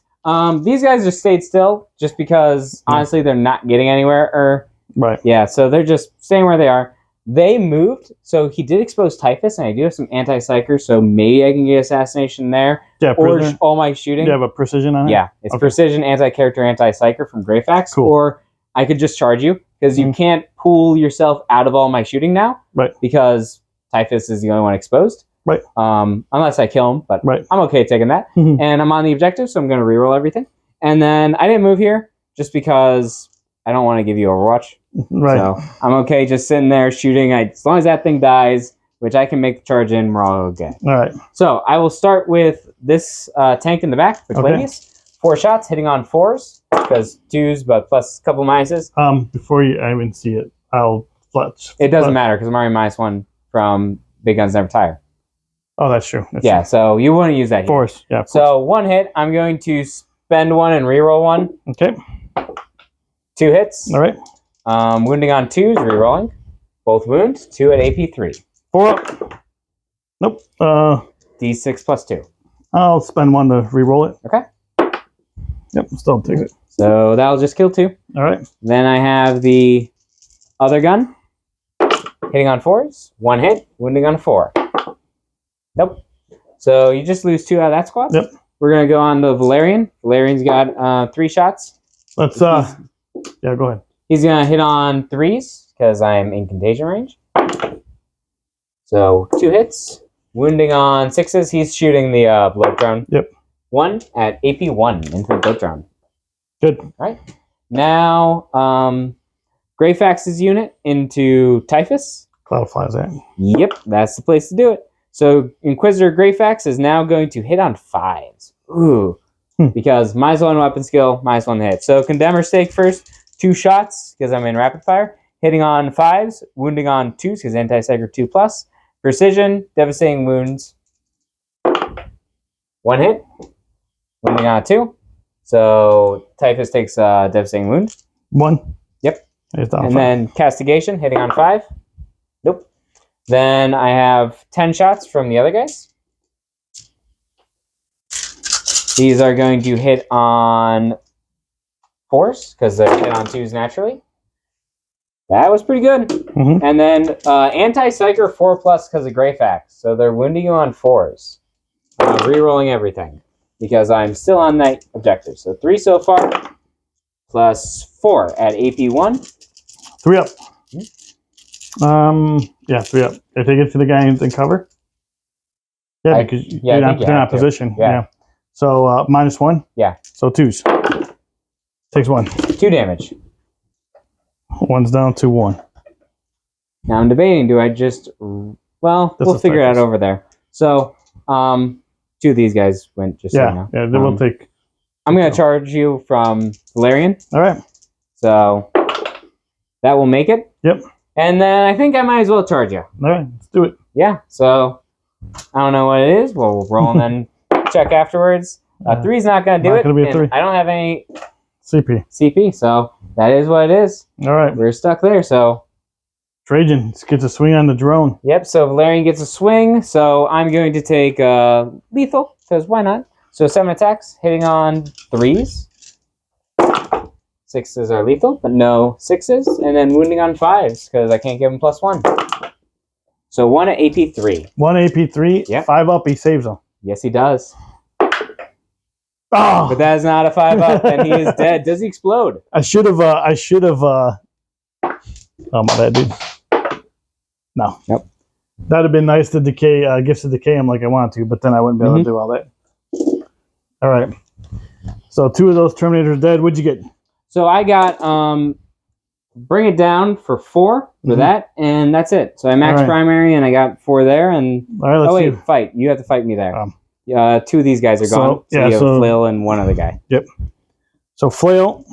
These guys just stayed still just because honestly they're not getting anywhere.
Right.
Yeah. So they're just staying where they are. They moved. So he did expose Typhus, and I do have some anti-psyker. So maybe I can get Assassination there.
Yeah.
Or all my shooting.
Do you have a precision on it?
Yeah. It's precision, anti-character, anti-psyker from Greyfax.
Cool.
Or I could just charge you because you can't pull yourself out of all my shooting now.
Right.
Because Typhus is the only one exposed.
Right.
Unless I kill him, but I'm okay taking that.
Mm-hmm.
And I'm on the objective, so I'm going to reroll everything. And then I didn't move here just because I don't want to give you Overwatch.
Right.
So I'm okay just sitting there shooting. As long as that thing dies, which I can make the charge in, we're all okay.
All right.
So I will start with this tank in the back, the Cladius. 4 shots, hitting on 4s, because 2s, but plus a couple minuses.
Before I even see it, I'll fletch.
It doesn't matter, because I'm already -1 from Big Guns Never Tire.
Oh, that's true. That's
true. So you want to use that here.
Force. Yeah.
So 1 hit, I'm going to spend 1 and reroll 1.
Okay.
2 hits.
All right.
Wounding on 2s, rerolling. Both wounds, 2 at AP3.
4 up. Nope.
D6 plus 2.
I'll spend 1 to reroll it.
Okay.
Yep, still take it.
So that'll just kill 2.
All right.
Then I have the other gun. Hitting on 4s. 1 hit, wounding on a 4. Nope. So you just lose 2 out of that squad.
Yep.
We're going to go on to Valerian. Valerian's got 3 shots.
Let's, yeah, go ahead.
He's going to hit on 3s because I'm in contagion range. So 2 hits. Wounding on 6s. He's shooting the bloat drone.
Yep.
1 at AP1 into the bloat drone.
Good.
All right. Now, Greyfax's unit into Typhus.
Cloud flies at.
Yep, that's the place to do it. So Inquisitor Greyfax is now going to hit on 5s. Ooh. Because -1 weapon skill, -1 hit. So Condemner Stake first. 2 shots, because I'm in rapid fire. Hitting on 5s, wounding on 2s, because anti-psyker 2+. Precision, devastating wounds. 1 hit. Wounding on a 2. So Typhus takes a devastating wound.
1.
Yep.
It's down
And
5.
then castigation, hitting on 5. Nope. Then I have 10 shots from the other guys. These are going to hit on 4s, because they're hit on 2s naturally. That was pretty good.
Mm-hmm.
And then anti-psyker 4+ because of Greyfax. So they're wounding you on 4s. Rerolling everything. Because I'm still on that objective. So 3 so far. Plus 4 at AP 1.
3 up. Yeah, 3 up. Can I take it to the guy in cover? Yeah, because you're not position. Yeah. So -1.
Yeah.
So 2s. Takes 1.
2 damage.
1's down to 1.
Now I'm debating, do I just... Well, we'll figure it out over there. So, 2 of these guys went just so you know.
Yeah, they will take...
I'm going to charge you from Valerian.
All right.
So, that will make it.
Yep.
And then I think I might as well charge you.
All right, let's do it.
Yeah, so I don't know what it is. We'll roll and then check afterwards. 3's not going to do it.
Gonna be a 3.
I don't have any
CP,
so that is what it is.
All right.
We're stuck there, so...
Trajan gets a swing on the drone.
Yep, so Valerian gets a swing, so I'm going to take lethal, because why not? So 7 attacks, hitting on 3s. 6s are lethal, but no 6s. And then wounding on 5s, because I can't give him +1. So 1 at AP 3.
1 AP 3,
yep.
5 up, he saves him.
Yes, he does.
Oh!
But that is not a 5 up, and he is dead. Does he explode?
I should have, oh, my bad, dude. No.
Nope.
That'd have been nice to decay, gifts to decay him like I wanted to, but then I wouldn't be able to do all that. All right. So 2 of those Terminators dead. What'd you get?
So I got Bring It Down for 4 for that, and that's it. So I maxed primary, and I got 4 there. And
all right, let's see.
Fight. You have to fight me there. 2 of these guys are gone. So you have Flail and 1 other guy.
Yep. So Flail.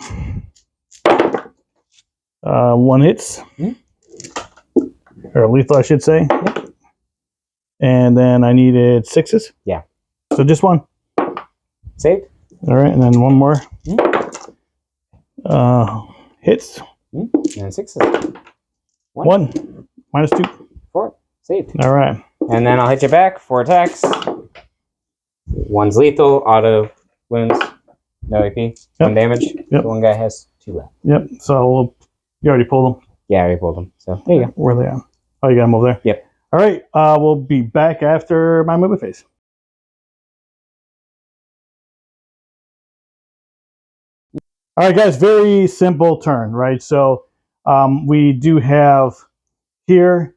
1 hits. Or lethal, I should say.
Yep.
And then I needed 6s.
Yeah.
So just 1.
Saved.
All right, and then 1 more. Hits.
And 6s.
1. -2.
4. Saved.
All right.
And then I'll hit you back. 4 attacks. 1's lethal. Auto wounds. No AP. Yep. 1 damage.
Yep.
The 1 guy has 2 left.
Yep. So you already pulled them.
Yeah, I already pulled them. So there you go.
Where are they at? Oh, you got them over there?
Yep.
All right. We'll be back after my movement phase. All right, guys. Very simple turn, right? So we do have here.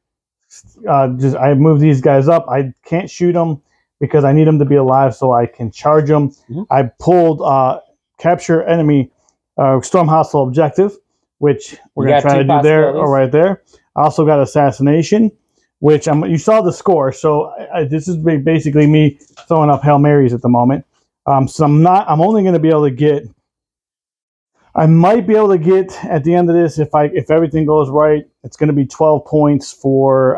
I move these guys up. I can't shoot them because I need them to be alive so I can charge them. I pulled capture enemy storm hostile objective, which we're going to try to do there or right there. I also got assassination, which you saw the score. So this is basically me throwing up Hail Marys at the moment. So I'm only going to be able to get, I might be able to get at the end of this, if everything goes right, it's going to be 12 points for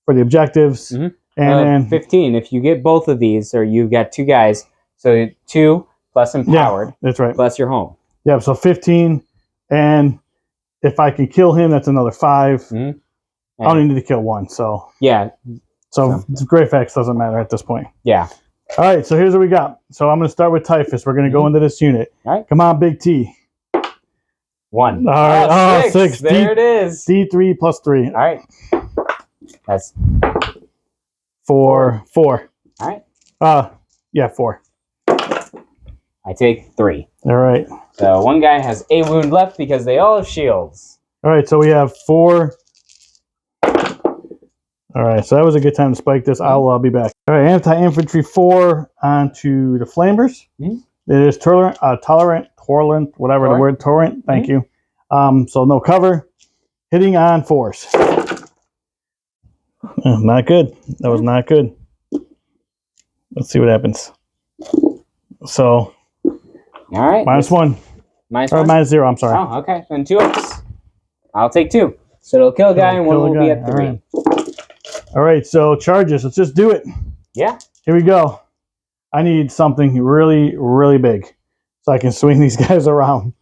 the objectives. And then
15 if you get both of these, or you've got 2 guys. So 2 plus empowered.
Yeah, that's right.
Plus your home.
Yeah, so 15. And if I can kill him, that's another 5. I only need to kill 1. So
yeah.
So Greyfax doesn't matter at this point.
Yeah.
All right, so here's what we got. So I'm going to start with Typhus. We're going to go into this unit.
All right.
Come on, Big T.
1.
All right. 6.
There it is.
D3 plus 3.
All right. That's
4. All right. Yeah, 4.
I take 3.
All right.
So 1 guy has a wound left because they all have shields.
All right, so we have 4. All right, so that was a good time to spike this. I'll be back. All right, anti-infantry 4 onto the flamers. It is tolerant, whatever the word, torrent. Thank you. So no cover. Hitting on 4s. Not good. That was not good. Let's see what happens. So,
all right.
-1. -0, I'm sorry.
Oh, okay. Then 2 ups. I'll take 2. So it'll kill a guy and 1 will be at 3.
All right, so charges. Let's just do it.
Yeah.
Here we go. I need something really, really big so I can swing these guys around.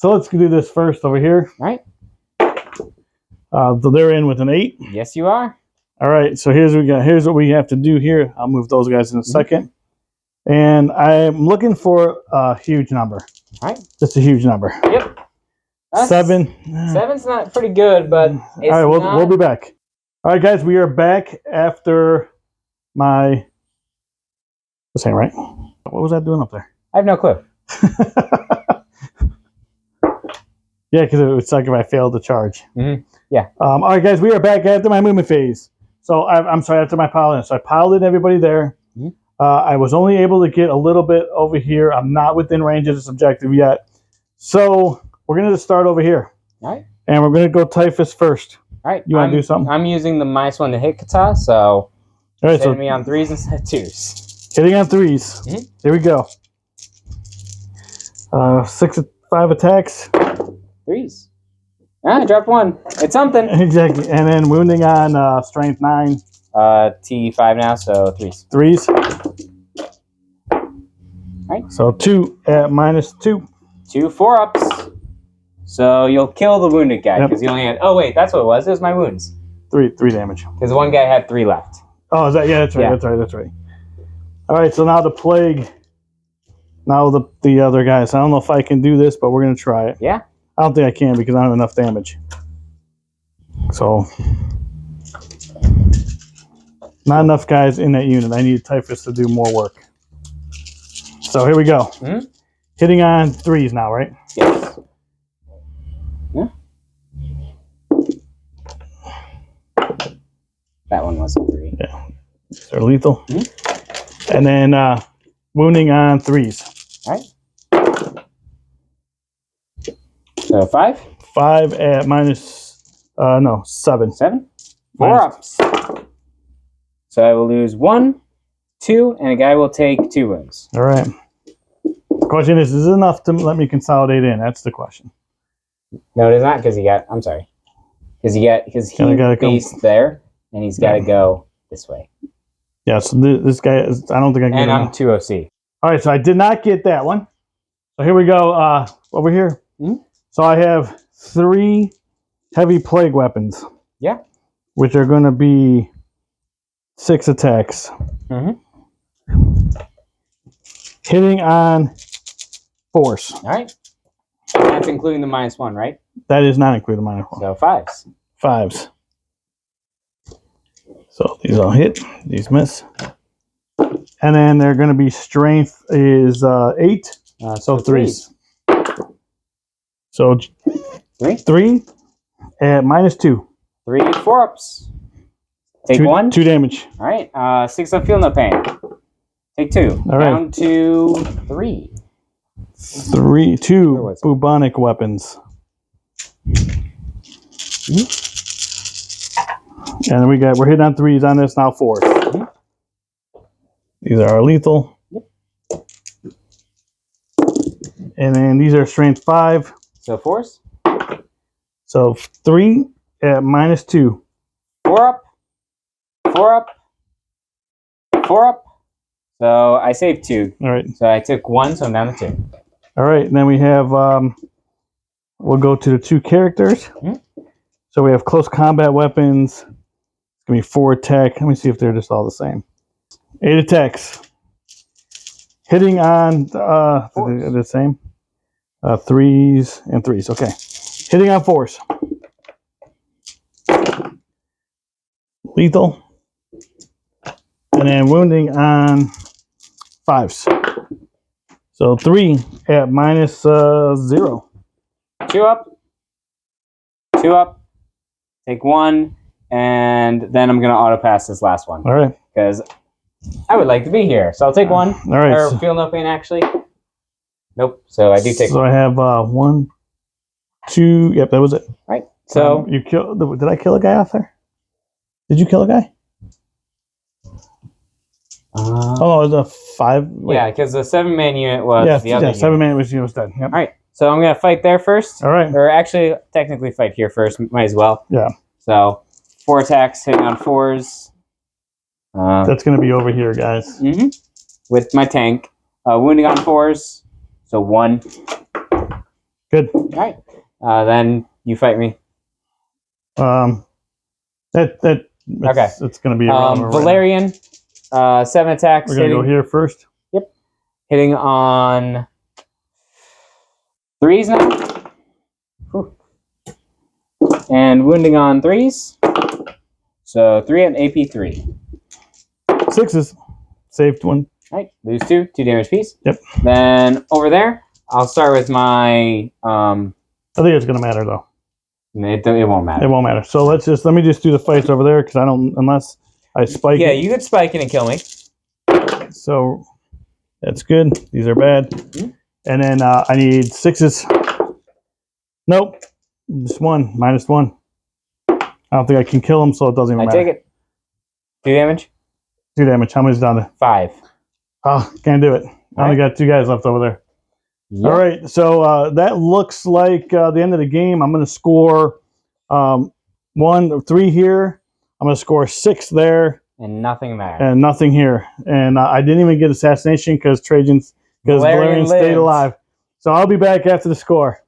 So let's do this first over here.
All right.
So they're in with an 8.
Yes, you are.
All right. So here's what we have to do here. I'll move those guys in a second. And I'm looking for a huge number.
All right.
Just a huge number.
Yep.
7.
7's not pretty good, but it's
all right. We'll be back. All right, guys. We are back after my. This ain't right. What was that doing up there?
I have no clue.
Yeah, because it's like if I failed to charge.
Yeah.
All right, guys, we are back after my movement phase. So I'm sorry, after my piloting. So I piloted everybody there. I was only able to get a little bit over here. I'm not within range of this objective yet. So we're going to start over here.
All right.
And we're going to go Typhus first.
All right.
You want to do something?
I'm using the -1 to hit kata, so
all right,
hitting me on 3s instead of 2s.
Hitting on 3s. Here we go. 5 attacks.
3s. I dropped 1. It's something.
Exactly. And then wounding on strength 9.
T5 now, so 3s.
3s.
Right.
So 2 at -2.
2 4-ups. So you'll kill the wounded guy because he only had. Oh wait, that's what it was. It was my wounds.
3 damage.
Because one guy had 3 left.
Oh, is that? Yeah, that's right.
Yeah.
That's right. All right. So now the plague. Now the other guys. I don't know if I can do this, but we're gonna try it.
Yeah.
I don't think I can because I don't have enough damage. So not enough guys in that unit. I need Typhus to do more work. So here we go. Hitting on 3s now, right?
Yes. Yeah. That one was a 3.
Yeah. They're lethal. And then wounding on 3s.
All right. So 5?
5 at -7.
7? 4-ups. So I will lose 1, 2, and a guy will take 2 wounds.
All right. The question is it enough to let me consolidate in? That's the question.
No, it is not because he got. I'm sorry. Because he based there, and he's got to go this way.
Yeah. So this guy is. I don't think I can.
And I'm 2 OC.
All right. So I did not get that one. So here we go. Over here. So I have 3 heavy plague weapons.
Yeah.
Which are going to be 6 attacks. Hitting on force.
All right. And that's including the -1, right?
That is not including -1.
So 5s.
5s. So these all hit. These miss. And then they're going to be strength is 8. So 3s. So 3 at -2.
3 4-ups. Take 1.
2 damage.
All right. 6 on feel no pain. Take 2.
All right.
Down to 3.
2 bubonic weapons. And we're hitting on 3s on this now. 4s. These are lethal. And then these are strength 5.
So 4s.
So 3 at -2.
4-up. 4-up. 4-up. So I saved 2.
All right.
So I took 1, so I'm down to 2.
All right. And then we have, we'll go to the 2 characters. So we have close combat weapons. It's going to be 4 attack. Let me see if they're just all the same. 8 attacks. Hitting on the same. 3s and 3s. Okay. Hitting on 4s. Lethal. And then wounding on 5s. So 3 at -0.
2 up. 2 up. Take 1. And then I'm going to auto pass this last one.
All right.
Because I would like to be here. So I'll take 1.
All right.
Or feel no pain, actually. Nope. So I do take 1.
So I have 1, 2. Yep, that was it.
Right. So
you killed. Did I kill a guy off there? Did you kill a guy? Oh, it was a 5. Wait.
Yeah, because the 7-man unit was the other.
Yeah, 7-man was dead. Yep.
All right. So I'm going to fight there first.
All right.
Or actually, technically fight here first. Might as well.
Yeah.
So 4 attacks, hitting on 4s.
That's going to be over here, guys.
With my tank. Wounding on 4s. So 1.
Good.
All right. Then you fight me.
It's going to be irrelevant.
Valerian, 7 attacks.
We're going to go here first.
Yep. Hitting on 3s now. Whew. And wounding on 3s. So 3 and AP 3.
6s. Saved one.
All right. Lose 2. 2 damage piece.
Yep.
Then over there, I'll start with my...
I think it's going to matter, though.
It won't matter.
It won't matter. So let me just do the fights over there because I don't, unless I spike
Yeah,
it.
you could spike it and kill me.
So that's good. These are bad.
Mm-hmm.
And then I need 6s. Nope. Just 1. -1. I don't think I can kill him, so it doesn't even matter.
I take it. 2 damage?
2 damage. How much is down there?
5.
Oh, can't do it. I only got 2 guys left over there. Yep. All right, so that looks like the end of the game. I'm going to score 1 or 3 here. I'm going to score 6 there.
And nothing there.
And nothing here. And I didn't even get assassination because Valerian stayed alive. So I'll be back after the score.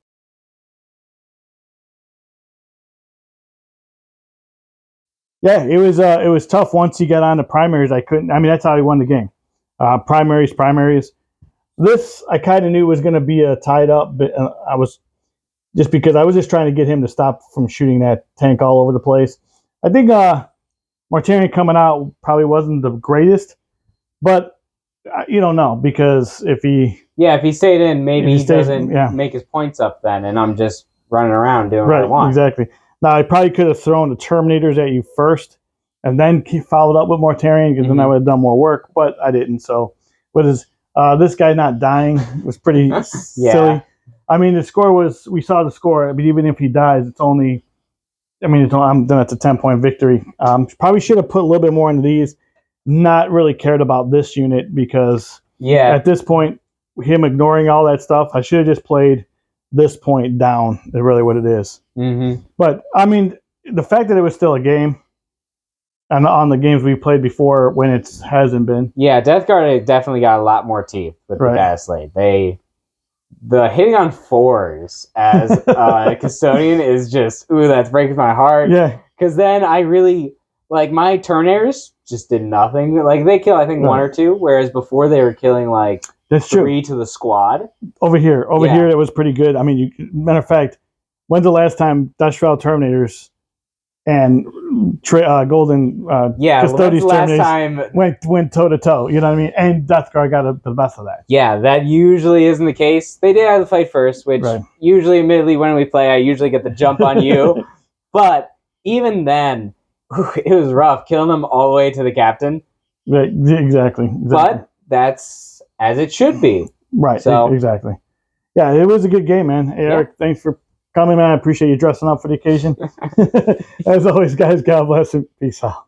Yeah, it was tough once he got on the primaries. I couldn't. I mean, that's how he won the game. Primaries. This I kind of knew was going to be a tied up, but I was just because I was just trying to get him to stop from shooting that tank all over the place. I think Mortarion coming out probably wasn't the greatest, but you don't know because if he
stayed in, maybe he doesn't make his points up then, and I'm just running around doing what I want.
Exactly. Now I probably could have thrown the Terminators at you first, and then followed up with Mortarion because then I would have done more work, but I didn't. So what is this guy not dying was pretty silly. I mean, the score was, we saw the score, but even if he dies, it's only, I'm done at the 10-point victory. Probably should have put a little bit more into these. Not really cared about this unit because at this point, him ignoring all that stuff, I should have just played this point down is really what it is.
Mm-hmm.
But, I mean, the fact that it was still a game, and on the games we played before when it hasn't been.
Yeah, Death Guard definitely got a lot more teeth with the DATASLATE. The hitting on 4s as a Custodian is just, ooh, that's breaking my heart.
Yeah.
Because then I really, like, my Terminators just did nothing. Like, they kill, I think, 1 or 2, whereas before they were killing, like,
that's
3 to the squad.
Over here, it was pretty good. I mean, matter of fact, when's the last time Dust Shroud Terminators and Golden Custodes Terminators went toe to toe? You know what I mean? And Death Guard got the best of that.
Yeah, that usually isn't the case. They did have the fight first, which usually, admittedly, when we play, I usually get the jump on you. But even then, it was rough killing them all the way to the captain.
Right, exactly.
But that's as it should be.
Right, so, exactly. Yeah, it was a good game, man. Hey, Eric, thanks for coming, man. I appreciate you dressing up for the occasion. As always, guys, God bless and peace out.